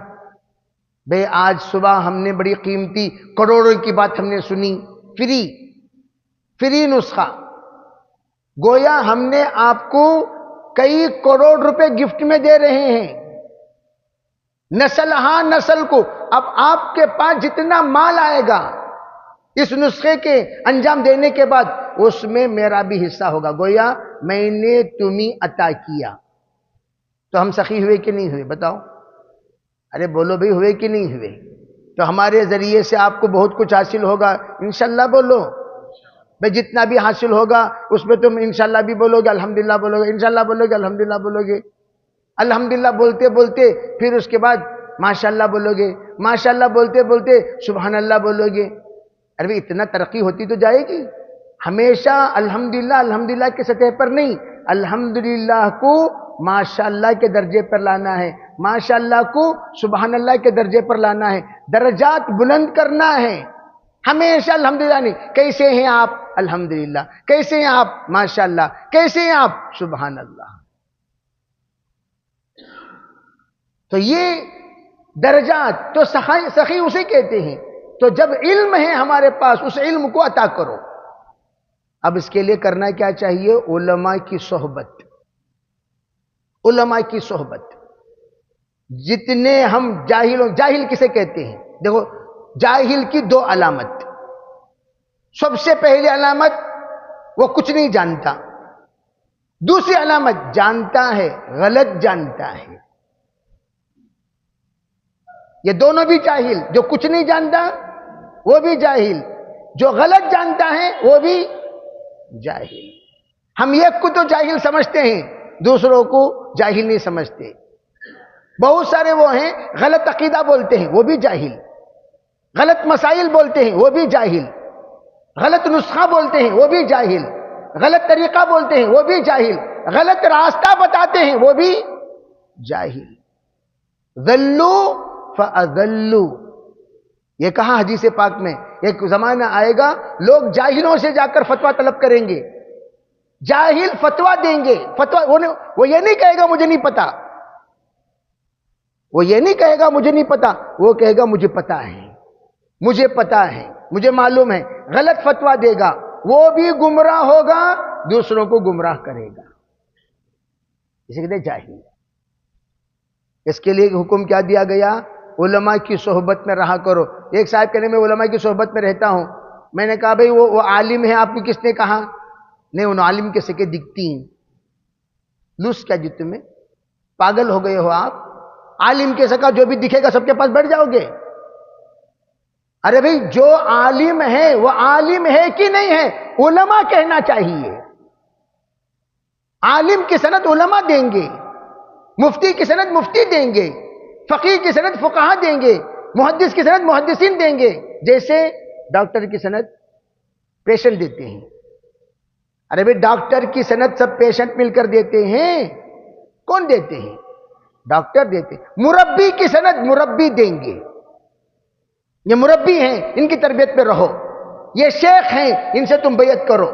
بھئی آج صبح ہم نے بڑی قیمتی کروڑوں کی بات ہم نے سنی، فری نسخہ، گویا ہم نے آپ کو کئی کروڑ روپے گفٹ میں دے رہے ہیں، نسل ہاں نسل کو۔ اب آپ کے پاس جتنا مال آئے گا اس نسخے کے انجام دینے کے بعد اس میں میرا بھی حصہ ہوگا، گویا میں نے تمہیں عطا کیا۔ تو ہم سخی ہوئے کہ نہیں ہوئے بتاؤ؟ ارے بولو بھئی ہوئے کہ نہیں ہوئے؟ تو ہمارے ذریعے سے آپ کو بہت کچھ حاصل ہوگا انشاءاللہ بولو بھئی، جتنا بھی حاصل ہوگا اس میں تم انشاءاللہ بھی بولو گے، الحمدللہ بولو گے، انشاءاللہ بولو گے، الحمدللہ بولو گے۔ الحمدللہ بولتے بولتے پھر اس کے بعد ماشاءاللہ بولو گے، ماشاءاللہ بولتے بولتے سبحان اللہ بولو گے. ارے بھئی اتنا ترقی ہوتی تو جائے گی. ہمیشہ الحمدللہ الحمدللہ کے سطح پر نہیں، الحمدللہ کو ماشاءاللہ کے درجے پر لانا ہے، ماشاءاللہ کو سبحان اللہ کے درجے پر لانا ہے، درجات بلند کرنا ہے. ہمیشہ الحمدللہ نہیں. کیسے ہیں آپ؟ الحمدللہ. کیسے ہیں آپ؟ ماشاءاللہ. کیسے ہیں آپ؟ سبحان اللہ. تو یہ درجات تو سخی اسے کہتے ہیں. تو جب علم ہے ہمارے پاس، اس علم کو عطا کرو. اب اس کے لیے کرنا کیا چاہیے؟ علماء کی صحبت. علماء کی صحبت. جتنے ہم جاہل کسے کہتے ہیں؟ دیکھو، جاہل کی دو علامت. سب سے پہلی علامت وہ کچھ نہیں جانتا. دوسری علامت جانتا ہے، غلط جانتا ہے. یہ دونوں بھی جاہل. جو کچھ نہیں جانتا وہ بھی جاہل، جو غلط جانتا ہے وہ بھی جاہل. ہم ایک کو تو جاہل سمجھتے ہیں، دوسروں کو جاہل نہیں سمجھتے. بہت سارے وہ ہیں غلط عقیدہ بولتے ہیں، وہ بھی جاہل. غلط مسائل بولتے ہیں، وہ بھی جاہل. غلط نسخہ بولتے ہیں، وہ بھی جاہل. غلط طریقہ بولتے ہیں، وہ بھی جاہل. غلط راستہ بتاتے ہیں، وہ بھی جاہل. ضلوا فاضلوا. یہ کہا حدیث پاک میں، ایک زمانہ آئے گا لوگ جاہلوں سے جا کر فتویٰ طلب کریں گے. جاہل فتویٰ دیں گے. وہ یہ نہیں کہے گا مجھے نہیں پتا، وہ یہ نہیں کہے گا مجھے نہیں پتا، وہ کہے گا مجھے پتا ہے، مجھے پتا ہے، مجھے معلوم ہے. غلط فتویٰ دے گا، وہ بھی گمراہ ہوگا، دوسروں کو گمراہ کرے گا. اسے کہتے ہیں جاہل. اس کے لیے حکم کیا دیا گیا؟ علماء کی صحبت میں رہا کرو. ایک صاحب کہنے میں علماء کی صحبت میں رہتا ہوں. میں نے کہا بھئی وہ عالم ہے، آپ کو کس نے کہا؟ نہیں، ان عالم کے سکے دکھتی ہیں. لوس کیا جی تمہیں؟ پاگل ہو گئے ہو آپ؟ عالم کے سکا جو بھی دکھے گا سب کے پاس بیٹھ جاؤ گے؟ ارے بھئی جو عالم ہے وہ عالم ہے کہ نہیں ہے علماء کہنا چاہیے. عالم کی سند علماء دیں گے، مفتی کی سند مفتی دیں گے، فقیہ کی سند فقہا دیں گے، محدث کی سند محدثین دیں گے. جیسے ڈاکٹر کی سند پیشنٹ دیتے ہیں. ارے بھئی ڈاکٹر کی سند سب پیشنٹ مل کر دیتے ہیں؟ کون دیتے ہیں؟ ڈاکٹر دیتے. مربی کی سند مربی دیں گے. یہ مربی ہیں، ان کی تربیت پہ رہو. یہ شیخ ہیں، ان سے تم بیعت کرو.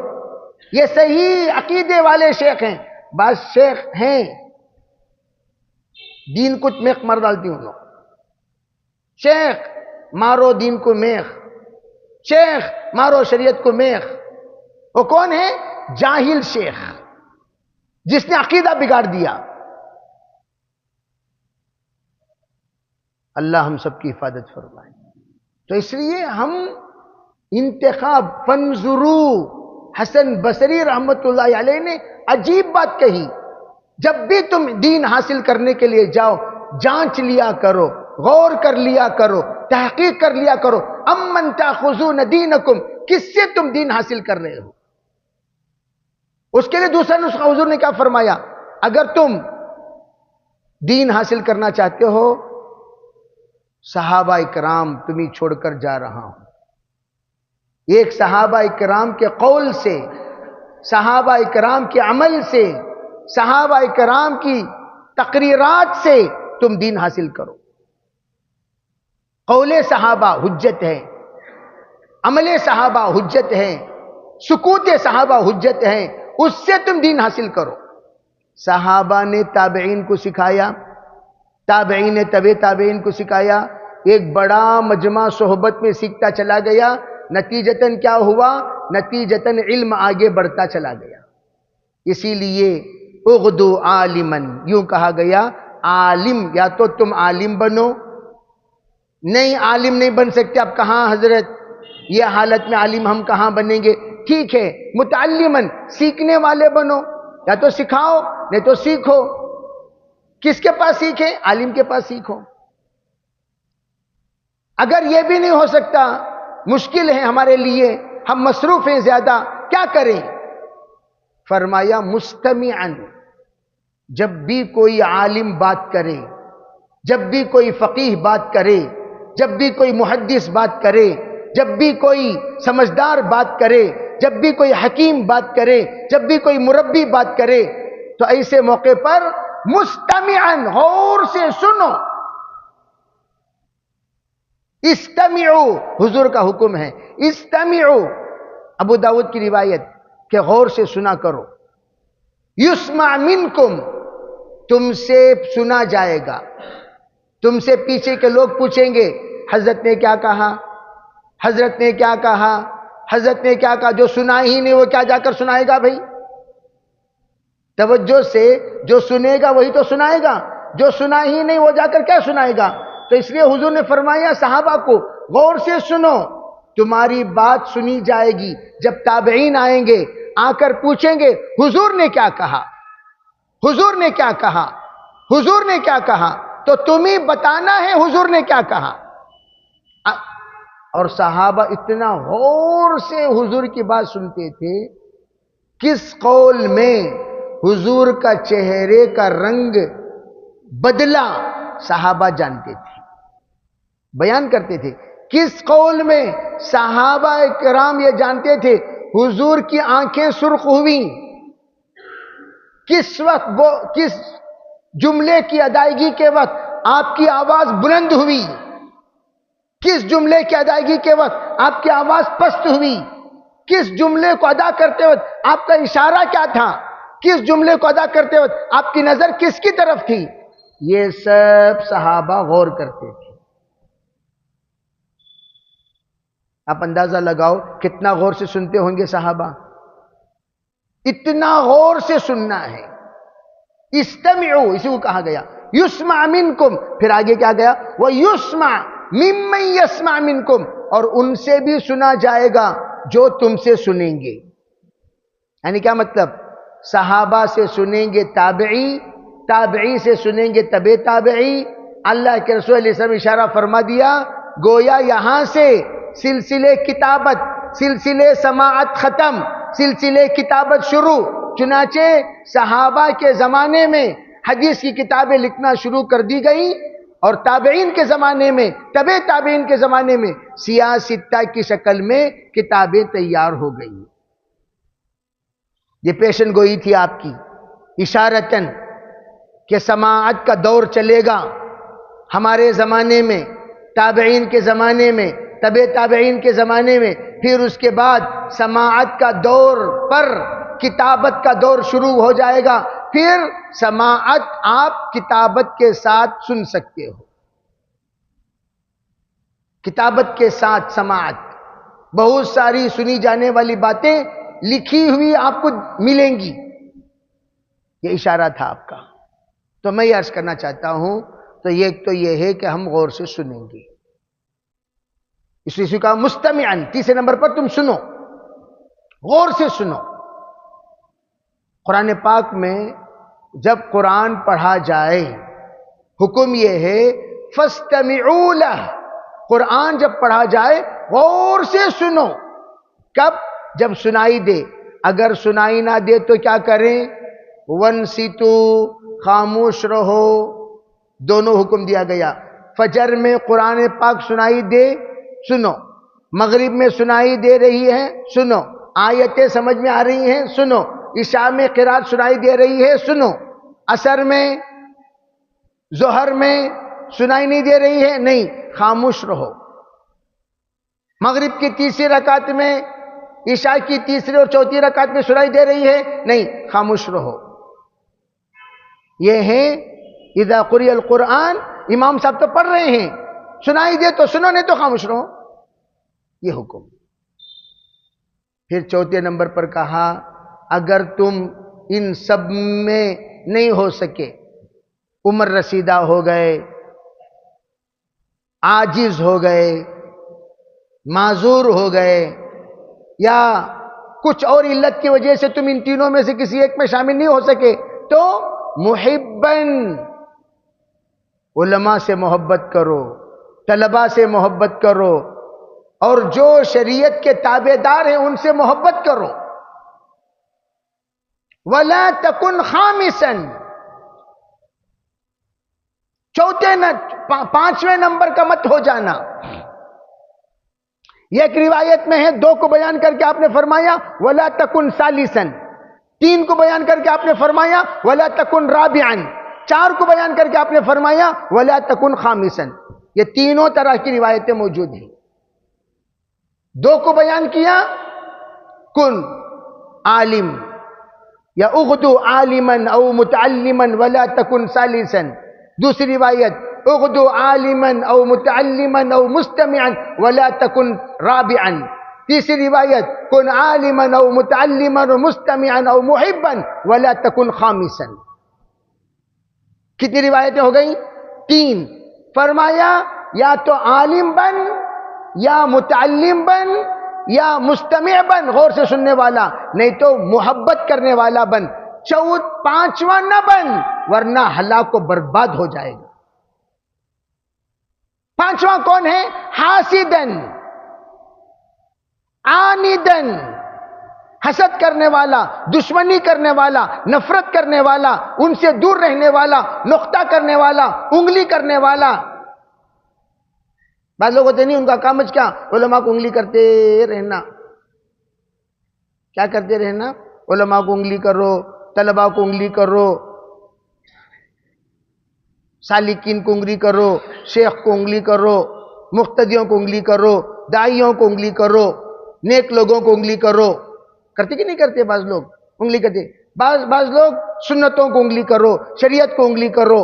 یہ صحیح عقیدے والے شیخ ہیں. بعض شیخ ہیں دین کو میخ مار ڈالتی ہوں لوگ. شیخ مارو دین کو میخ، شیخ مارو شریعت کو میخ. وہ کون ہے؟ جاہل شیخ، جس نے عقیدہ بگاڑ دیا. اللہ ہم سب کی حفاظت فرمائے. تو اس لیے ہم انتخاب، فانظروا، حسن بصری رحمت اللہ علیہ نے عجیب بات کہی. جب بھی تم دین حاصل کرنے کے لیے جاؤ، جانچ لیا کرو، غور کر لیا کرو، تحقیق کر لیا کرو. امن تاخذون دینکم، کس سے تم دین حاصل کر رہے ہو؟ اس کے لیے دوسرا نسخہ حضور نے کیا فرمایا؟ اگر تم دین حاصل کرنا چاہتے ہو، صحابہ اکرام تمہیں چھوڑ کر جا رہا ہوں. ایک صحابہ اکرام کے قول سے، صحابہ اکرام کے عمل سے، صحابہ اکرام کی تقریرات سے تم دین حاصل کرو. قول صحابہ حجت ہے، عمل صحابہ حجت ہے، سکوت صحابہ حجت ہے. اس سے تم دین حاصل کرو. صحابہ نے تابعین کو سکھایا، تابعین نے تبع تابعین کو سکھایا. ایک بڑا مجمع صحبت میں سیکھتا چلا گیا. نتیجتاً کیا ہوا؟ نتیجتاً علم آگے بڑھتا چلا گیا. اسی لیے اغدو عالمن، یوں کہا گیا عالم یا تو تم عالم بنو. نہیں عالم نہیں بن سکتے. اب کہاں حضرت یہ حالت میں عالم ہم کہاں بنیں گے؟ ٹھیک ہے متعلمن، سیکھنے والے بنو. یا تو سکھاؤ نہیں تو سیکھو. کس کے پاس سیکھیں؟ عالم کے پاس سیکھو. اگر یہ بھی نہیں ہو سکتا، مشکل ہے ہمارے لیے، ہم مصروف ہیں زیادہ، کیا کریں؟ فرمایا مستمعاً، جب بھی کوئی عالم بات کرے جب بھی کوئی فقیہ بات کرے، جب بھی کوئی محدث بات کرے، جب بھی کوئی سمجھدار بات کرے، جب بھی کوئی حکیم بات کرے، جب بھی کوئی مربی بات کرے، تو ایسے موقع پر مستمعاً، غور سے سنو. استمعوا، حضور کا حکم ہے، استمعوا، ابو داؤد کی روایت کہ غور سے سنا کرو. یسمع منکم، تم سے سنا جائے گا. تم سے پیچھے کے لوگ پوچھیں گے حضرت نے کیا کہا، حضرت نے کیا کہا، حضرت نے کیا کہا. جو سنا ہی نہیں وہ کیا جا کر سنائے گا بھائی؟ توجہ سے جو سنے گا وہی تو سنائے گا، جو سنا ہی نہیں وہ جا کر کیا سنائے گا؟ تو اس لیے حضور نے فرمایا صحابہ کو غور سے سنو، تمہاری بات سنی جائے گی. جب تابعین آئیں گے آ کر پوچھیں گے حضور نے کیا کہا، حضور نے کیا کہا، حضور نے کیا کہا، تو تمہیں بتانا ہے حضور نے کیا کہا. اور صحابہ اتنا غور سے حضور کی بات سنتے تھے، کس قول میں حضور کا چہرے کا رنگ بدلا صحابہ جانتے تھے، بیان کرتے تھے. کس قول میں صحابہ کرام یہ جانتے تھے حضور کی آنکھیں سرخ ہوئیں، کس وقت وہ کس جملے کی ادائیگی کے وقت آپ کی آواز بلند ہوئی، کس جملے کی ادائیگی کے وقت آپ کی آواز پست ہوئی، کس جملے کو ادا کرتے وقت آپ کا اشارہ کیا تھا، کس جملے کو ادا کرتے وقت آپ کی نظر کس کی طرف تھی. یہ سب صحابہ غور کرتے تھے. آپ اندازہ لگاؤ کتنا غور سے سنتے ہوں گے صحابہ. اتنا غور سے سننا ہے. استمعوا، اسی کو کہا گیا یسمع منکم. پھر آگے کیا گیا؟ وَيُسْمَعْ مِمَّنْ يَسْمَعْ مِنْكُمْ، اور ان سے بھی سنا جائے گا جو تم سے سنیں گے. یعنی کیا مطلب؟ صحابہ سے سنیں گے تابعی، تابعی سے سنیں گے تبع تابعی. اللہ کے رسول علیہ السلام اشارہ فرما دیا گویا یہاں سے سلسلے کتابت، سلسلے سماعت ختم، سلسلے کتابت شروع. چنانچہ صحابہ کے زمانے میں حدیث کی کتابیں لکھنا شروع کر دی گئی، اور تابعین کے زمانے میں، تبع تابعین کے زمانے میں سیاہ ستہ کی شکل میں کتابیں تیار ہو گئی. یہ پیشن گوئی تھی آپ کی اشارتاً کہ سماعت کا دور چلے گا ہمارے زمانے میں، تابعین کے زمانے میں، تبع تابعین کے زمانے میں. پھر اس کے بعد سماعت کا دور پر کتابت کا دور شروع ہو جائے گا. پھر سماعت آپ کتابت کے ساتھ سن سکتے ہو، کتابت کے ساتھ سماعت. بہت ساری سنی جانے والی باتیں لکھی ہوئی آپ کو ملیں گی. یہ اشارہ تھا آپ کا. تو میں یہ عرض کرنا چاہتا ہوں تو ایک تو یہ ہے کہ ہم غور سے سنیں گے. اس لیے کہا مستمعاً، تیسرے نمبر پر تم سنو، غور سے سنو. قرآن پاک میں جب قرآن پڑھا جائے حکم یہ ہے فَاسْتَمِعُوا لَهُ، قرآن جب پڑھا جائے غور سے سنو. کب؟ جب سنائی دے. اگر سنائی نہ دے تو کیا کریں؟ وَانْصِتُوا، خاموش رہو. دونوں حکم دیا گیا. فجر میں قرآن پاک سنائی دے، سنو. مغرب میں سنائی دے رہی ہے، سنو. آیتیں سمجھ میں آ رہی ہیں، سنو. عشاء میں قرات سنائی دے رہی ہے، سنو. عصر میں، ظہر میں سنائی نہیں دے رہی ہے، نہیں، خاموش رہو. مغرب کی تیسری رکعت میں، عشاء کی تیسری اور چوتھی رکعت میں سنائی دے رہی ہے، نہیں، خاموش رہو. یہ ہے اذا قرئ القرآن، امام صاحب تو پڑھ رہے ہیں، سنائی دے تو سنو، نہیں تو خاموش رہو. یہ حکم. پھر چوتھے نمبر پر کہا اگر تم ان سب میں نہیں ہو سکے، عمر رسیدہ ہو گئے، عاجز ہو گئے، معذور ہو گئے، یا کچھ اور علت کی وجہ سے تم ان تینوں میں سے کسی ایک میں شامل نہیں ہو سکے، تو محباً، علماء سے محبت کرو، طلباء سے محبت کرو، اور جو شریعت کے تابع دار ہیں ان سے محبت کرو. وَلَا تَكُنْ خَامِسًا، پانچویں نمبر کا مت ہو جانا. یہ ایک روایت میں ہے, 2 کو بیان کر کے آپ نے فرمایا وَلَا تَكُنْ ثَالِثًا, 3 کو بیان کر کے آپ نے فرمایا وَلَا تَكُنْ رَابِعًا, 4 کو بیان کر کے آپ نے فرمایا وَلَا تَكُنْ خَامِسًا. یہ تینوں طرح کی روایتیں موجود ہیں. 2 کو بیان کیا کن عالم یا اغدو عالما او متعلما ولا تکن ثالثا. دوسری روایت اغدو عالما او متعلما او مستمعا ولا تکن رابعا. تیسری روایت کن عالما او متعلما او مستمعا او محبا ولا تکن خامسا. کتنی روایتیں ہو گئیں؟ 3. فرمایا یا تو عالم بن یا متعلم بن یا مستمع بن, غور سے سننے والا, نہیں تو محبت کرنے والا بن. 5واں نہ بن ورنہ ہلاک و برباد ہو جائے گا. 5واں کون ہے؟ حاسدن, عاندن, حسد کرنے والا, دشمنی کرنے والا, نفرت کرنے والا, ان سے دور رہنے والا, نقطہ کرنے والا, انگلی کرنے والا. بعض لوگ ہوتے نہیں, ان کا کام کیا؟ علماء کو انگلی کرتے رہنا. کیا کرتے رہنا؟ علماء کو انگلی کرو, طلباء کو انگلی کرو, سالکین کو انگلی کرو, شیخ کو انگلی کرو, مقتدیوں کو انگلی کرو, داعیوں کو انگلی کرو, نیک لوگوں کو انگلی کرو. کرتے کہ نہیں کرتے؟ بعض لوگ انگلی کرتے. بعض لوگ سنتوں کو انگلی کرو, شریعت کو انگلی کرو.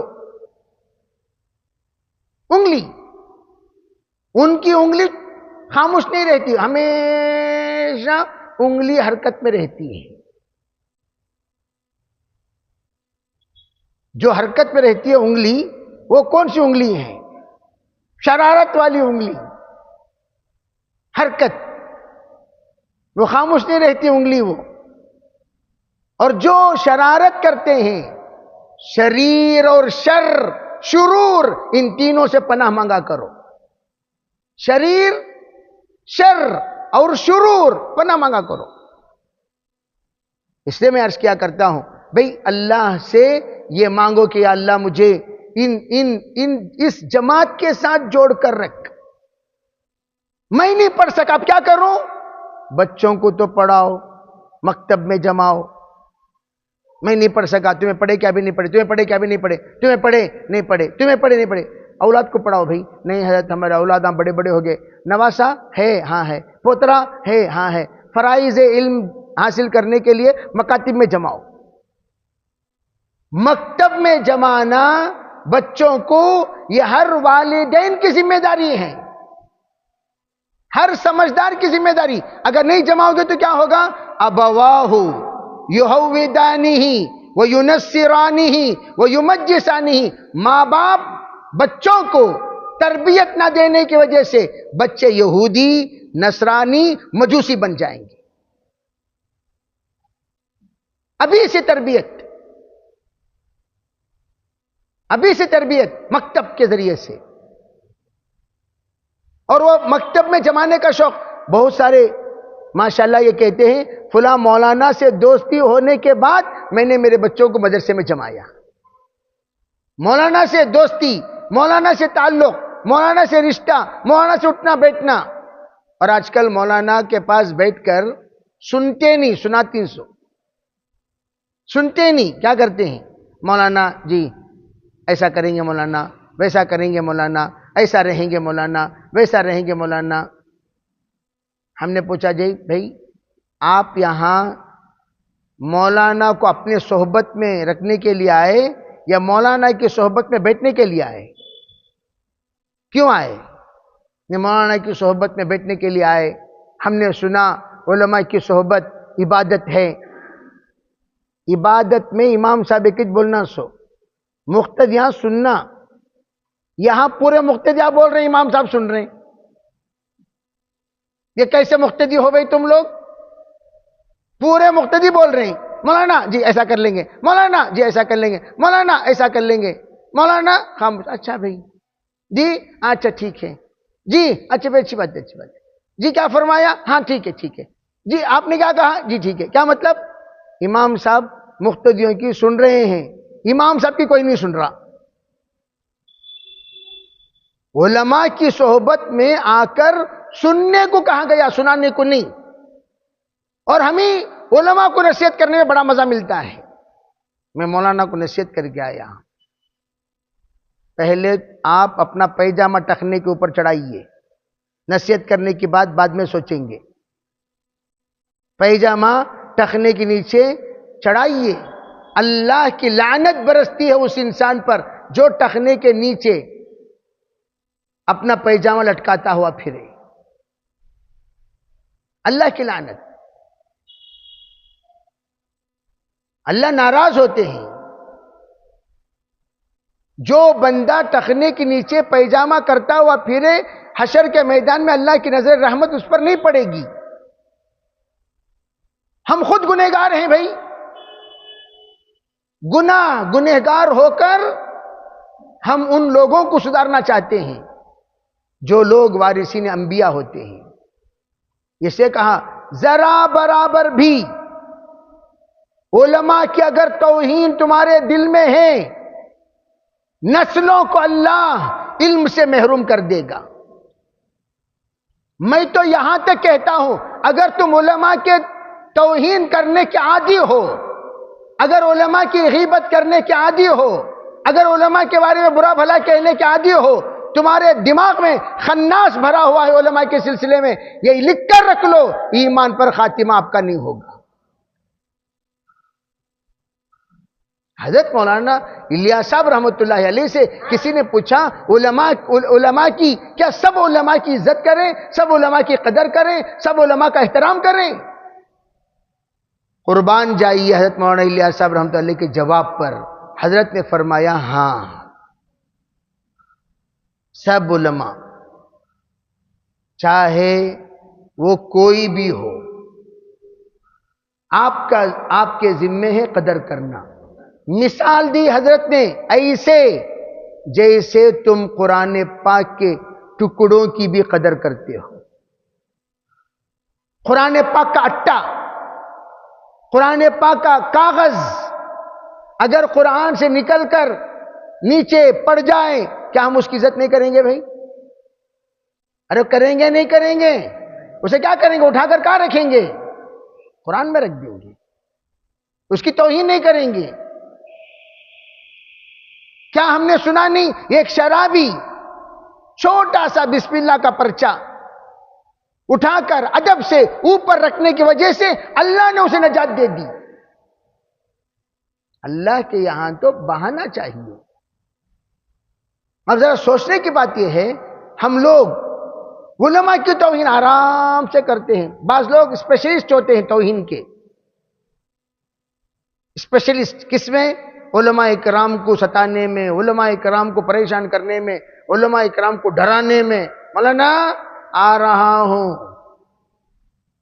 انگلی, ان کی انگلی خاموش نہیں رہتی, ہمیشہ انگلی حرکت میں رہتی ہے. جو حرکت میں رہتی ہے انگلی, وہ کون سی انگلی ہے؟ شرارت والی انگلی, حرکت, وہ خاموش نہیں رہتی انگلی وہ. اور جو شرارت کرتے ہیں, شریر اور شرور, ان تینوں سے پناہ مانگا کرو. شریر, شر اور شرور, پناہ مانگا کرو. اس لیے میں عرض کیا کرتا ہوں بھئی اللہ سے یہ مانگو کہ یا اللہ مجھے اس جماعت کے ساتھ جوڑ کر رکھ. میں نہیں پڑھ سکا, اب کیا کروں؟ بچوں کو تو پڑھاؤ, مکتب میں جماؤ. میں نہیں پڑھ سکا, تمہیں پڑھے کیا بھی نہیں پڑھے, تمہیں پڑھے کیا بھی نہیں پڑھے, تمہیں پڑھے نہیں پڑھے, تمہیں پڑھے نہیں پڑھے. اولاد کو پڑھاؤ بھائی. نہیں حضرت ہمارے اولاد بڑے بڑے ہو گئے. نواسا ہے؟ ہاں ہے. پوترا ہے؟ ہاں ہے. فرائض علم حاصل کرنے کے لیے مکاتب میں جماؤ. مکتب میں جمانا بچوں کو یہ ہر والدین کی ذمہ داری ہے, ہر سمجھدار کی ذمہ داری. اگر نہیں جماؤ گے تو کیا ہوگا؟ ابواہ یہودانہ وینصرانہ ویمجسانہ. ماں باپ بچوں کو تربیت نہ دینے کی وجہ سے بچے یہودی, نصرانی, مجوسی بن جائیں گے. ابھی سے تربیت مکتب کے ذریعے سے. اور وہ مکتب میں جمانے کا شوق, بہت سارے ماشاءاللہ یہ کہتے ہیں فلاں مولانا سے دوستی ہونے کے بعد میں نے میرے بچوں کو مدرسے میں جمایا. مولانا سے دوستی, مولانا سے تعلق, مولانا سے رشتہ, مولانا سے اٹھنا بیٹھنا. اور آج کل مولانا کے پاس بیٹھ کر سنتے نہیں, سناتی سو سنتے نہیں. کیا کرتے ہیں؟ مولانا جی ایسا کریں گے مولانا, ویسا کریں گے مولانا, ایسا رہیں گے مولانا, ویسا رہیں گے مولانا. ہم نے پوچھا جی بھائی آپ یہاں مولانا کو اپنے صحبت میں رکھنے کے لیے آئے یا مولانا کی صحبت میں بیٹھنے کے لیے آئے؟ کیوں آئے؟ مولانا کی صحبت میں بیٹھنے کے لیے آئے. ہم نے سنا علماء کی صحبت عبادت ہے. عبادت میں امام صاحب کچھ بولنا سو, مقتدیاں سننا. یہاں پورے مقتدیاں بول رہے ہیں, امام صاحب سن رہے ہیں. یہ کیسے مقتدی ہو گئی تم لوگ؟ پورے مقتدی بول رہے ہیں مولانا جی ایسا کر لیں گے, مولانا جی ایسا کر لیں گے, مولانا ایسا کر لیں گے, مولانا خاموش. اچھا بھائی جی, اچھا ٹھیک ہے جی, اچھا بھائی اچھی بات ہے, اچھی بات ہے جی. کیا فرمایا؟ ہاں ٹھیک ہے ٹھیک ہے جی. آپ نے کیا کہا؟ جی ٹھیک ہے. کیا مطلب؟ امام صاحب مقتدیوں کی سن رہے ہیں, امام صاحب کی کوئی نہیں سن رہا. علماء کی صحبت میں آ کر سننے کو کہا گیا، سنانے کو نہیں. اور ہمیں علماء کو نصیحت کرنے میں بڑا مزہ ملتا ہے. میں مولانا کو نصیحت کر کے آیا. پہلے آپ اپنا پیجامہ ٹخنے کے اوپر چڑھائیے، نصیحت کرنے کی بات بعد میں سوچیں گے. پیجامہ ٹخنے کے نیچے چڑھائیے. اللہ کی لعنت برستی ہے اس انسان پر جو ٹخنے کے نیچے اپنا پیجامہ لٹکاتا ہوا پھرے. اللہ کی لعنت. اللہ ناراض ہوتے ہیں. جو بندہ ٹخنے کے نیچے پیجامہ کرتا ہوا پھرے، حشر کے میدان میں اللہ کی نظر رحمت اس پر نہیں پڑے گی. ہم خود گنہگار ہیں بھائی. گنہگار ہو کر ہم ان لوگوں کو سدھارنا چاہتے ہیں جو لوگ وارثین انبیاء ہوتے ہیں. اسے کہا ذرا برابر بھی علماء کی اگر توہین تمہارے دل میں ہے، نسلوں کو اللہ علم سے محروم کر دے گا. میں تو یہاں تک کہتا ہوں اگر تم علماء کے توہین کرنے کے عادی ہو، اگر علماء کی غیبت کرنے کے عادی ہو، اگر علماء کے بارے میں برا بھلا کہنے کے عادی ہو، تمہارے دماغ میں خناس بھرا ہوا ہے علماء کے سلسلے میں، یہ لکھ کر رکھ لو، ایمان پر خاتمہ آپ کا نہیں ہوگا. حضرت مولانا الیاس صاحب رحمۃ اللہ علیہ سے کسی نے پوچھا علماء کی کیا سب علماء کی عزت کریں، سب علماء کی قدر کریں، سب علماء کا احترام کریں؟ قربان جائیے حضرت مولانا الیاس صاحب رحمۃ اللہ علیہ کے جواب پر. حضرت نے فرمایا ہاں، سب علماء چاہے وہ کوئی بھی ہو آپ کے ذمے ہے قدر کرنا. مثال دی حضرت نے ایسے جیسے تم قرآن پاک کے ٹکڑوں کی بھی قدر کرتے ہو. قرآن پاک کا اٹا، قرآن پاک کا کاغذ اگر قرآن سے نکل کر نیچے پڑ جائے، کیا ہم اس کی عزت نہیں کریں گے بھائی؟ ارے کریں گے نہیں کریں گے؟ اسے کیا کریں گے؟ اٹھا کر کہاں رکھیں گے؟ قرآن میں رکھ دیں گے. اس کی توہین نہیں کریں گے. کیا ہم نے سنا نہیں ایک شرابی چھوٹا سا بسم اللہ کا پرچہ اٹھا کر ادب سے اوپر رکھنے کی وجہ سے اللہ نے اسے نجات دے دی. اللہ کے یہاں تو بہانا چاہیے. اب ذرا سوچنے کی بات یہ ہے، ہم لوگ علماء کی توہین آرام سے کرتے ہیں. بعض لوگ اسپیشلسٹ ہوتے ہیں توہین کے. اسپیشلسٹ کس میں؟ علماء اکرام کو ستانے میں، علماء اکرام کو پریشان کرنے میں، علماء اکرام کو ڈرانے میں. مولانا آ رہا ہوں.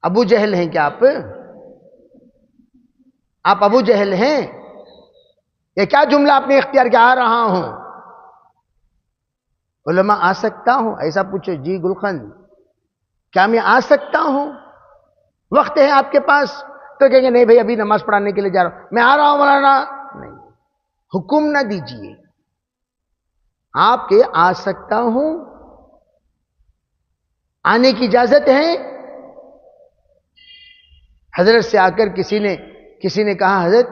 ابو جہل ہیں کیا آپ ابو جہل ہیں؟ یہ کیا جملہ آپ نے اختیار کیا؟ آ رہا ہوں. علماء آ سکتا ہوں؟ ایسا پوچھو. جی گلخند کیا میں آ سکتا ہوں؟ وقت ہے آپ کے پاس؟ تو کہیں گے نہیں بھائی ابھی نماز پڑھانے کے لیے جا رہا ہوں. میں آ رہا ہوں مولانا. نہیں، حکم نہ دیجیے. آپ کے آ سکتا ہوں، آنے کی اجازت ہے. حضرت سے آ کر کسی نے کہا حضرت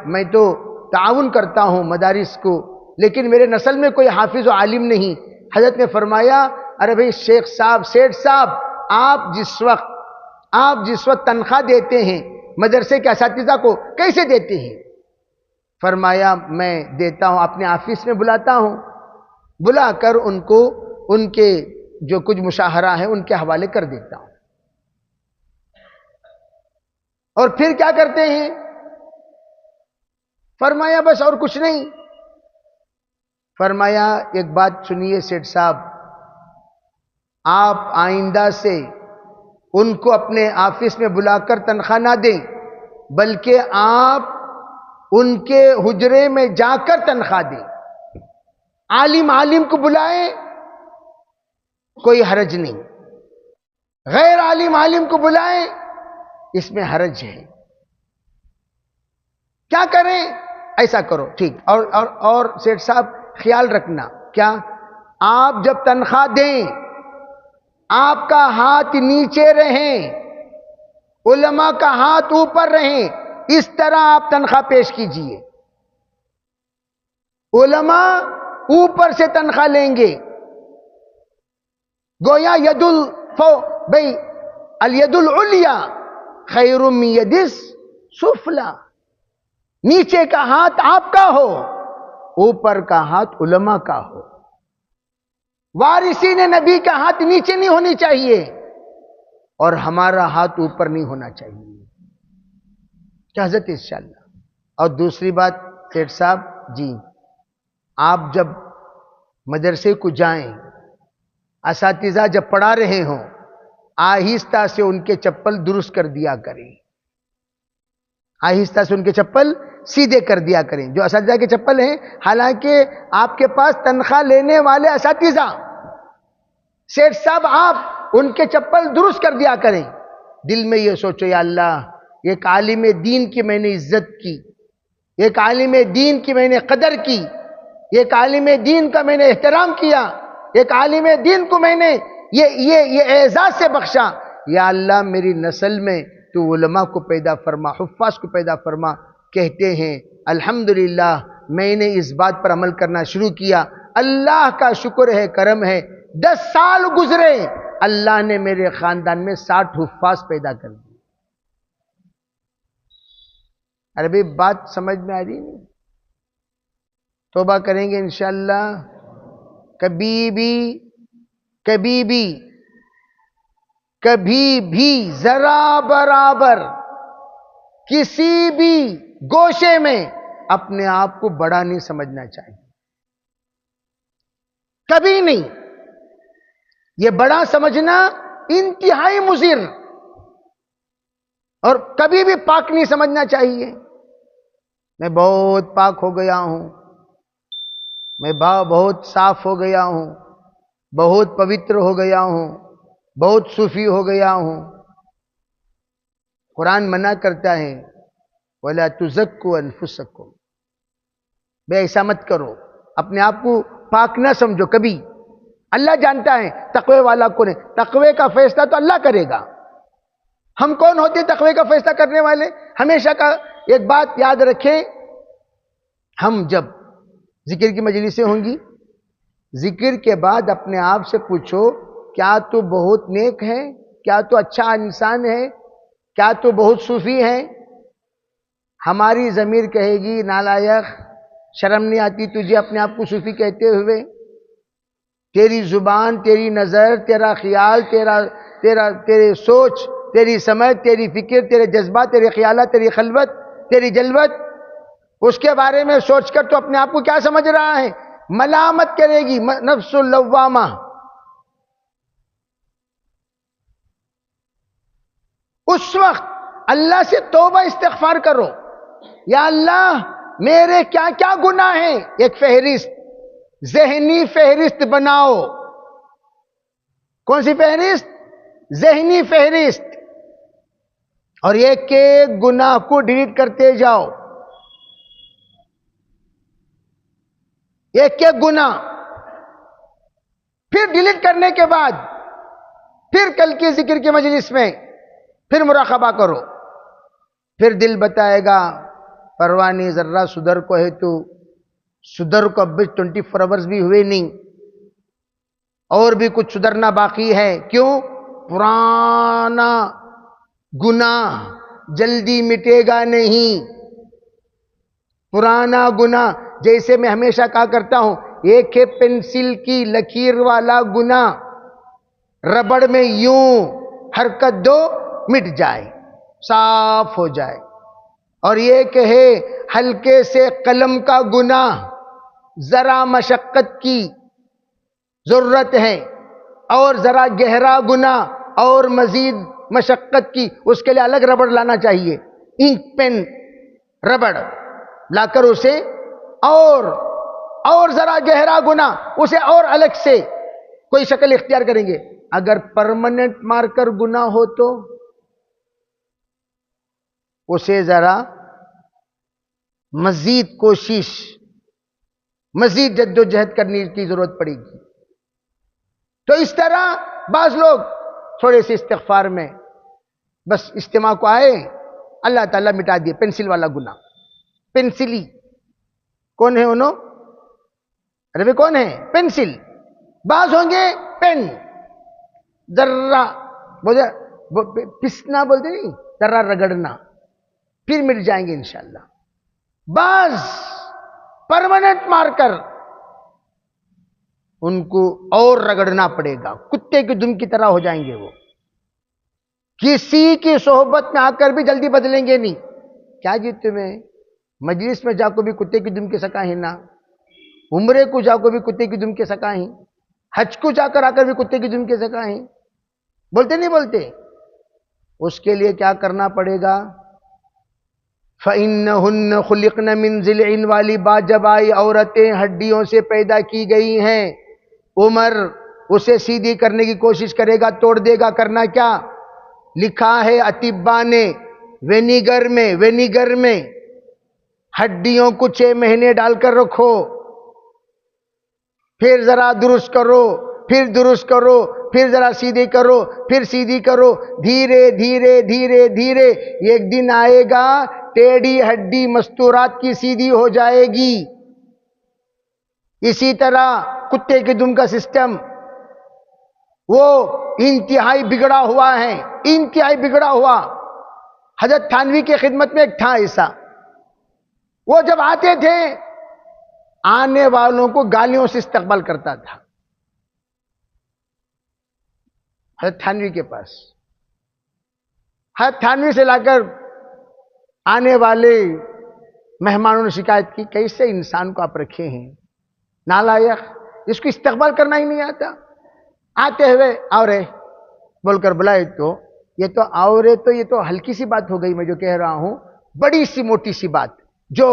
میں تو تعاون کرتا ہوں مدارس کو، لیکن میرے نسل میں کوئی حافظ و عالم نہیں. حضرت نے فرمایا ارے بھائی شیخ صاحب، سیٹھ صاحب، آپ جس وقت تنخواہ دیتے ہیں مدرسے کے اساتذہ کو کیسے دیتے ہیں؟ فرمایا میں دیتا ہوں، اپنے آفس میں بلاتا ہوں، بلا کر ان کو ان کے جو کچھ مشاہرہ ہیں ان کے حوالے کر دیتا ہوں. اور پھر کیا کرتے ہیں؟ فرمایا بس اور کچھ نہیں. فرمایا ایک بات سنیے سیٹھ صاحب، آپ آئندہ سے ان کو اپنے آفس میں بلا کر تنخواہ نہ دیں، بلکہ آپ ان کے حجرے میں جا کر تنخواہ دیں. عالم کو بلائیں، کوئی حرج نہیں. غیر عالم کو بلائیں، اس میں حرج ہے. کیا کریں؟ ایسا کرو ٹھیک. اور سیٹھ صاحب خیال رکھنا، کیا آپ جب تنخواہ دیں آپ کا ہاتھ نیچے رہیں، علماء کا ہاتھ اوپر رہیں، اس طرح آپ تنخواہ پیش کیجئے۔ علماء اوپر سے تنخواہ لیں گے، گویا بھئی الید العلیا خیر من ید السفلی، نیچے کا ہاتھ آپ کا ہو، اوپر کا ہاتھ علماء کا ہو۔ وارثین نبی کا ہاتھ نیچے نہیں ہونی چاہیے اور ہمارا ہاتھ اوپر نہیں ہونا چاہیے۔ کیا حضرت انشاءاللہ۔ اور دوسری بات سیٹھ صاحب جی، آپ جب مدرسے کو جائیں، اساتذہ جب پڑھا رہے ہوں، آہستہ سے ان کے چپل درست کر دیا کریں، آہستہ سے ان کے چپل سیدھے کر دیا کریں۔ جو اساتذہ کے چپل ہیں، حالانکہ آپ کے پاس تنخواہ لینے والے اساتذہ، سیٹھ صاحب آپ ان کے چپل درست کر دیا کریں۔ دل میں یہ سوچو یا اللہ ایک عالم دین کی میں نے عزت کی، ایک عالم دین کی میں نے قدر کی، ایک عالم دین کا میں نے احترام کیا، ایک عالم دین کو میں نے یہ اعزاز سے بخشا۔ یا اللہ میری نسل میں تو علماء کو پیدا فرما، حفاظ کو پیدا فرما۔ کہتے ہیں الحمدللہ میں نے اس بات پر عمل کرنا شروع کیا، اللہ کا شکر ہے، کرم ہے، 10 سال گزرے، اللہ نے میرے خاندان میں 60 حفاظ پیدا کر دی۔ عربی بات سمجھ میں آ رہی نہیں؟ توبہ کریں گے انشاءاللہ۔ کبھی بھی ذرا برابر کسی بھی گوشے میں اپنے آپ کو بڑا نہیں سمجھنا چاہیے، کبھی نہیں۔ یہ بڑا سمجھنا انتہائی مضر، اور کبھی بھی پاک نہیں سمجھنا چاہیے۔ میں بہت پاک ہو گیا ہوں، میں بہت صاف ہو گیا ہوں، بہت پوتر ہو گیا ہوں، بہت صوفی ہو گیا ہوں۔ قرآن منع کرتا ہے وَلَا تُزَكُّوا أَنفُسَكُمْ، بے ایسا مت کرو، اپنے آپ کو پاک نہ سمجھو کبھی۔ اللہ جانتا ہے تقوی والا کون ہے، تقوی کا فیصلہ تو اللہ کرے گا۔ ہم کون ہوتے تقوی کا فیصلہ کرنے والے؟ ہمیشہ کا ایک بات یاد رکھیں، ہم جب ذکر کی مجلسیں ہوں گی، ذکر کے بعد اپنے آپ سے پوچھو کیا تو بہت نیک ہے، کیا تو اچھا انسان ہے، کیا تو بہت صوفی ہے؟ ہماری ضمیر کہے گی نالائق، شرم نہیں آتی تجھے اپنے آپ کو صوفی کہتے ہوئے؟ تیری زبان، تیری نظر، تیرا خیال، تیری سوچ، تیری سمجھ، تیری فکر، تیرے جذبات، تیرے خیالات، تیری خلوت، تیری جلوت، اس کے بارے میں سوچ کر تو اپنے آپ کو کیا سمجھ رہا ہے؟ ملامت کرے گی نفس اللوامہ۔ اس وقت اللہ سے توبہ استغفار کرو، یا اللہ میرے کیا کیا گناہ ہیں، ایک فہرست، ذہنی فہرست بناؤ۔ کون سی فہرست؟ ذہنی فہرست، اور ایک ایک گناہ کو ڈیلیٹ کرتے جاؤ، ایک ایک گناہ۔ پھر ڈیلیٹ کرنے کے بعد پھر کل کی ذکر کی مجلس میں پھر مراقبہ کرو، پھر دل بتائے گا پروانی ذرہ سدھر کو ہے تو سدھر کو اب بھی 24 آورز بھی ہوئے نہیں، اور بھی کچھ سدھرنا باقی ہے۔ کیوں؟ پرانا گناہ جلدی مٹے گا نہیں، پرانا گناہ۔ جیسے میں ہمیشہ کہا کرتا ہوں، ایک ہے پینسل کی لکیر والا گناہ، ربڑ میں یوں حرکت دو مٹ جائے، صاف ہو جائے، اور ایک ہے ہلکے سے قلم کا گناہ، ذرا مشقت کی ضرورت ہے، اور ذرا گہرا گناہ اور مزید مشقت کی، اس کے لیے الگ ربڑ لانا چاہیے، انک پین ربڑ لا کر اسے، اور ذرا گہرا گناہ اسے اور الگ سے کوئی شکل اختیار کریں گے۔ اگر پرماننٹ مارکر گناہ ہو تو اسے ذرا مزید کوشش، مزید جد و جہد کرنے کی ضرورت پڑے گی۔ تو اس طرح بعض لوگ تھوڑے سے استغفار میں بس اجتماع کو آئے، اللہ تعالیٰ مٹا دیے پینسل والا گناہ. پینسلی کون ہے انہوں؟ ارے وہ کون ہے؟ پینسل. بعض ہوں گے پین، ذرہ پسنا بولتے نہیں، ذرہ رگڑنا، پھر مٹ جائیں گے انشاءاللہ. بعض پرماننٹ مارکر، ان کو اور رگڑنا پڑے گا، کتے کی دم کی طرح ہو جائیں گے. وہ کسی کی صحبت میں آ کر بھی جلدی بدلیں گے نہیں. کیا جی تمہیں مجلس میں جا کو بھی کتے کی دم کے سکا ہی نا، عمرے کو جا کو بھی کتے کی دم کے سکا ہی، حج کو جا کر آ کر بھی کتے کی دم کے سکا ہی، بولتے نہیں بولتے؟ اس کے لیے کیا کرنا پڑے گا؟ فَإِنَّهُنَّ خُلِقْنَ مِنْ ضِلْعٍ والی بات جب آئی، عورتیں ہڈیوں سے پیدا کی گئی ہیں. عمر اسے سیدھی کرنے کی کوشش کرے گا، توڑ دے گا. کرنا کیا؟ لکھا ہے اطباء نے، وینیگر میں ہڈیوں کو 6 مہینے ڈال کر رکھو، پھر ذرا درست کرو، پھر درست کرو، پھر ذرا سیدھی کرو، پھر سیدھی کرو. دھیرے دھیرے دھیرے دھیرے ایک دن آئے گا ٹیڑھی ہڈی مستورات کی سیدھی ہو جائے گی. اسی طرح کتے کے دم کا سسٹم وہ انتہائی بگڑا ہوا ہے، انتہائی بگڑا ہوا. حضرت تھانوی کی خدمت میں ایک تھا ایسا، وہ جب آتے تھے آنے والوں کو گالیوں سے استقبال کرتا تھا. حضرت تھانوی کے پاس، حضرت تھانوی سے لا کر آنے والے مہمانوں نے شکایت کی، کیسے انسان کو آپ رکھے ہیں، نالائق، اس کو استقبال کرنا ہی نہیں آتا. آتے ہوئے آورے بول کر بلائے تو یہ تو آورے، تو یہ تو ہلکی سی بات ہو گئی. میں جو کہہ رہا ہوں بڑی سی موٹی سی بات جو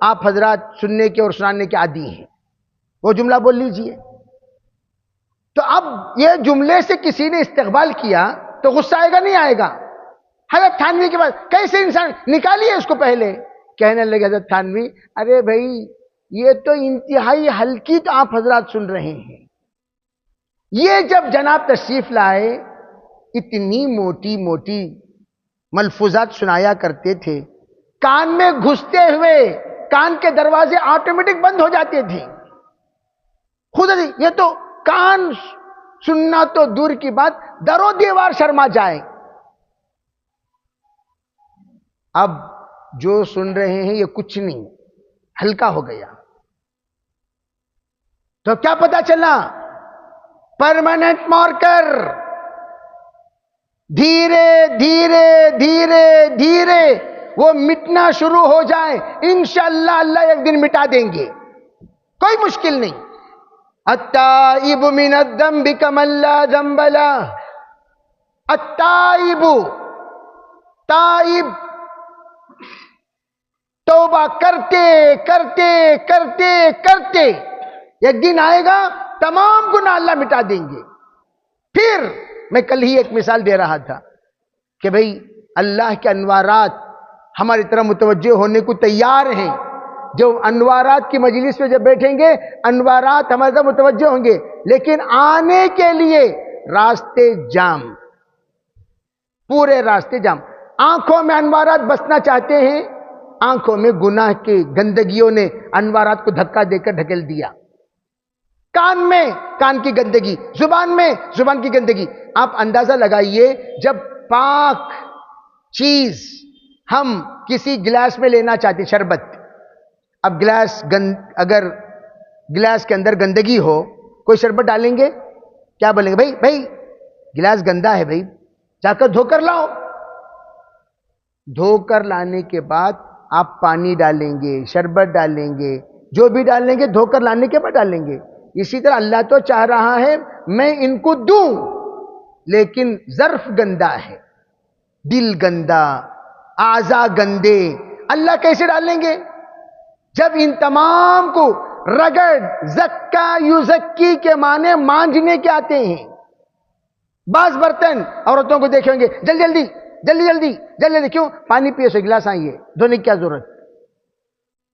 آپ حضرات سننے کے اور سنانے کے عادی ہیں، وہ جملہ بول لیجئے. تو اب یہ جملے سے کسی نے استقبال کیا تو غصہ آئے گا نہیں آئے گا؟ حضرت تھانوی کے بعد کیسے انسان نکالیے اس کو. پہلے کہنے لگے حضرت تھانوی، ارے بھائی یہ تو انتہائی ہلکی تو آپ حضرات سن رہے ہیں. یہ جب جناب تشریف لائے اتنی موٹی موٹی ملفوظات سنایا کرتے تھے، کان میں گھستے ہوئے کان کے دروازے آٹومیٹک بند ہو جاتے تھے. خود یہ تو کان سننا تو دور کی بات، در و دیوار شرما جائے. اب جو سن رہے ہیں یہ کچھ نہیں، ہلکا ہو گیا. تو کیا پتا چلا؟ پرماننٹ مارکر دھیرے دھیرے دھیرے دھیرے وہ مٹنا شروع ہو جائے. انشاءاللہ اللہ ایک دن مٹا دیں گے، کوئی مشکل نہیں. التائب من الذنب کمن لا ذنب له. التائب، تائب توبہ کرتے کرتے کرتے کرتے ایک دن آئے گا تمام گناہ اللہ مٹا دیں گے. پھر میں کل ہی ایک مثال دے رہا تھا کہ بھئی اللہ کے انوارات ہماری طرح متوجہ ہونے کو تیار ہیں. جو انوارات کی مجلس میں جب بیٹھیں گے انوارات ہماری طرح متوجہ ہوں گے، لیکن آنے کے لیے راستے جام، پورے راستے جام. آنکھوں میں انوارات بسنا چاہتے ہیں، آنکھوں میں گناہ کی گندگیوں نے انوارات کو دھکا دے کر ڈھکیل دیا. کان میں کان کی گندگی، زبان میں زبان کی گندگی. آپ اندازہ لگائیے جب پاک چیز ہم کسی گلاس میں لینا چاہتے، شربت، اب اگر گلاس کے اندر گندگی ہو، کوئی شربت ڈالیں گے؟ کیا بولیں گے؟ بھائی گلاس گندا ہے، بھائی جا کر دھو کر لاؤ. دھو کر لانے کے بعد آپ پانی ڈالیں گے، شربت ڈالیں گے، جو بھی ڈالیں گے دھو کر لانے کے بعد ڈالیں گے. اسی طرح اللہ تو چاہ رہا ہے میں ان کو دوں، لیکن ظرف گندا ہے، دل گندا، اعضاء گندے. اللہ کیسے ڈالیں گے جب ان تمام کو رگڑ، زکا یزکی کے معنی مانجنے کے آتے ہیں. بعض برتن عورتوں کو دیکھیں گے جلدی جلدی جلدی جلدی جلدی جلدی، کیوں؟ پانی پیے سو گلاس آئیے، دھونے کی کیا ضرورت؟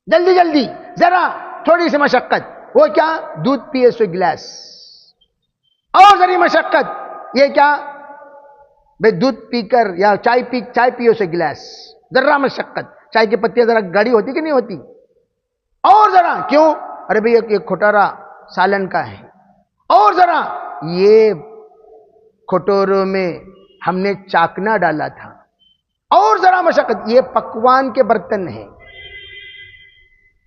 جلدی جلدی، ذرا تھوڑی سی مشقت. وہ کیا؟ دودھ پیے سو گلاس. اور ذری مشقت، یہ کیا بھئی دودھ پی کر یا چائے پیو سے گلاس، ذرا مشقت، چائے کی پتیاں ذرا گاڑی ہوتی کہ نہیں ہوتی، اور ذرا، کیوں؟ ارے بھئی ایک کھٹورا سالن کا ہے، اور ذرا، یہ کھٹوروں میں ہم نے چاکنا ڈالا تھا، اور ذرا مشقت، یہ پکوان کے برتن ہیں۔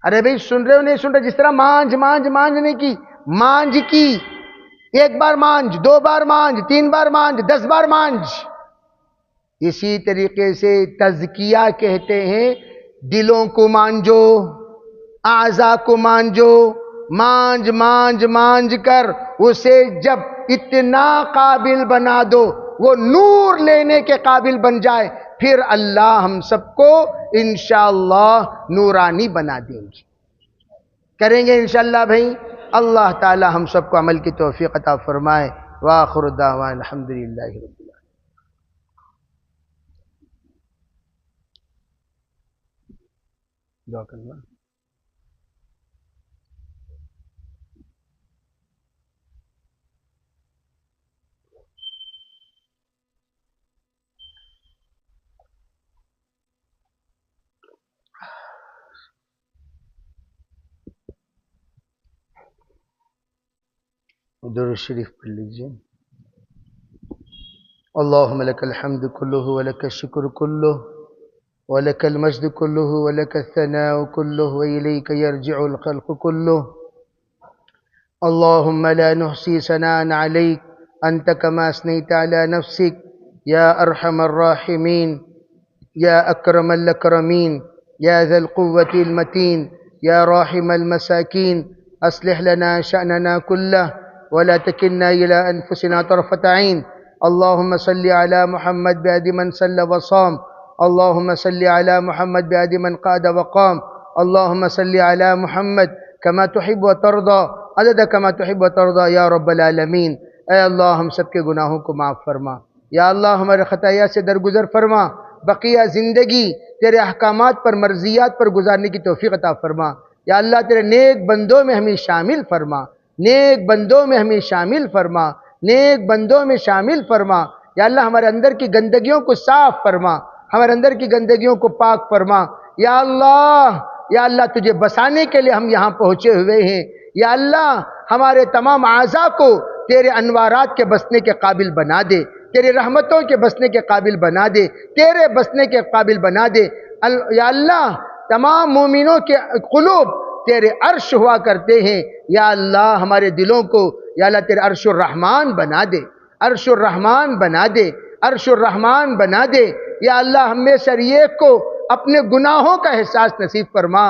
ارے بھئی سن رہے ہو نہیں سن رہے؟ جس طرح مانجنے کی، مانج کی، ایک بار مانج، 2 بار مانج، 3 بار مانج، 10 بار مانج۔ اسی طریقے سے تزکیہ کہتے ہیں دلوں کو مانجو، اعضاء کو مانجو، مانج کر اسے جب اتنا قابل بنا دو وہ نور لینے کے قابل بن جائے، پھر اللہ ہم سب کو انشاءاللہ نورانی بنا دیں گے، کریں گے انشاءاللہ بھائی۔ اللہ تعالی ہم سب کو عمل کی توفیق عطا فرمائے۔ وآخر دعوانا الحمدللہ رب العالمین۔ دعا کرنا۔ درود شریف پڑھ لیجئے۔ اللہم لک الحمد کلہ ولک الشکر کلہ ولک المجد کلہ ولک الثناء کلہ وإلیک یرجع الخلق کلہ۔ اللہم لا نحصی ثناء علیک انت کما اثنیت علی نفسک یا ارحم الراحمین یا اکرم الاکرمین یا ذا القوة المتین یا راحم المساکین اصلح لنا شأننا کلہ ولا تكلنا إلى أنفسنا طرفة عين۔ اللهم صل على محمد بعد من صلى وصام، اللهم صل على محمد بعد من قعد وقام، اللهم صل على محمد كما تحب وترضى عدد كما تحب وترضى یا رب العالمین۔ اے اللہ ہم سب کے گناہوں کو معاف فرما، یا اللہ ہمارے خطایا سے درگزر فرما، بقیہ زندگی تیرے احکامات پر مرضیات پر گزارنے کی توفیق عطا فرما، یا اللہ تیرے نیک بندوں میں ہمیں شامل فرما، نیک بندوں میں ہمیں شامل فرما، نیک بندوں میں شامل فرما، یا اللہ ہمارے اندر کی گندگیوں کو صاف فرما، ہمارے اندر کی گندگیوں کو پاک فرما، یا اللہ تجھے بسانے کے لیے ہم یہاں پہنچے ہوئے ہیں، یا اللہ ہمارے تمام اعضاء کو تیرے انوارات کے بسنے کے قابل بنا دے، تیری رحمتوں کے بسنے کے قابل بنا دے، تیرے بسنے کے قابل بنا دے، یا اللہ تمام مومنوں کے قلوب تیرے عرش ہوا کرتے ہیں، یا اللہ ہمارے دلوں کو یا اللہ تیرے عرش الرحمن بنا دے، عرش الرحمن بنا دے، عرش الرحمن بنا دے، یا اللہ ہم میں سے ایک کو اپنے گناہوں کا احساس نصیب فرما،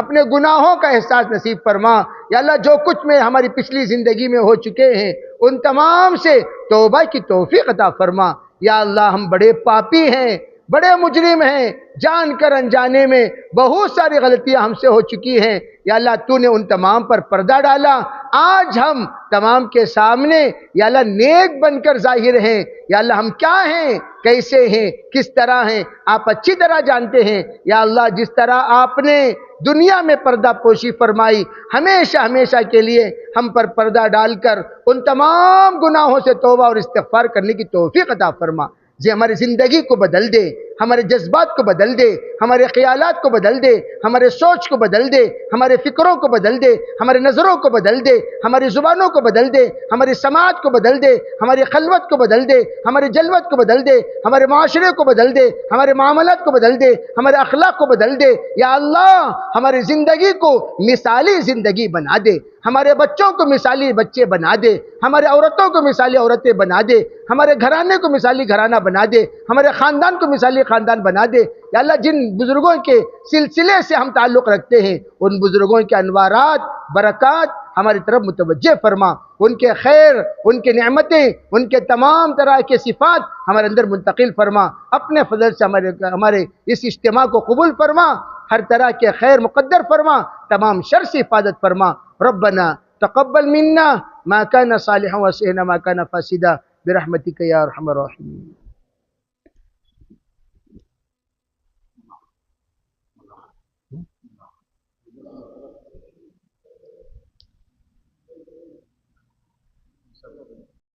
اپنے گناہوں کا احساس نصیب فرما، یا اللہ جو کچھ میں ہماری پچھلی زندگی میں ہو چکے ہیں ان تمام سے توبہ کی توفیق عطا فرما، یا اللہ ہم بڑے پاپی ہیں، بڑے مجرم ہیں، جان کر انجانے میں بہت ساری غلطیاں ہم سے ہو چکی ہیں، یا اللہ تو نے ان تمام پر پردہ ڈالا، آج ہم تمام کے سامنے یا اللہ نیک بن کر ظاہر ہیں، یا اللہ ہم کیا ہیں، کیسے ہیں، کس طرح ہیں آپ اچھی طرح جانتے ہیں، یا اللہ جس طرح آپ نے دنیا میں پردہ پوشی فرمائی، ہمیشہ ہمیشہ کے لیے ہم پر پردہ ڈال کر ان تمام گناہوں سے توبہ اور استغفار کرنے کی توفیق عطا فرما، ہماری زندگی کو بدل دے، ہمارے جذبات کو بدل دے، ہمارے خیالات کو بدل دے، ہمارے سوچ کو بدل دے، ہمارے فکروں کو بدل دے، ہمارے نظروں کو بدل دے، ہماری زبانوں کو بدل دے، ہماری سماعت کو بدل دے، ہماری خلوت کو بدل دے، ہماری جلوت کو بدل دے، ہمارے معاشرے کو بدل دے، ہمارے معاملات کو بدل دے، ہمارے اخلاق کو بدل دے، یا اللہ ہماری زندگی کو مثالی زندگی بنا دے، ہمارے بچوں کو مثالی بچے بنا دے، ہمارے عورتوں کو مثالی عورتیں بنا دے، ہمارے گھرانے کو مثالی گھرانہ بنا دے، ہمارے خاندان کو مثالی خاندان بنا دے، یا اللہ جن بزرگوں کے سلسلے سے ہم تعلق رکھتے ہیں ان بزرگوں کے انوارات برکات ہماری طرف متوجہ فرما، ان کے خیر، ان کے نعمتیں، ان کے تمام طرح کے صفات ہمارے اندر منتقل فرما، اپنے فضل سے ہمارے اس اجتماع کو قبول فرما، ہر طرح کے خیر مقدر فرما، تمام شر سے حفاظت فرما، ربنا تقبل منا ما كان صالحا وسعنا ما كان فاسدا برحمتك يا ارحم الراحمين۔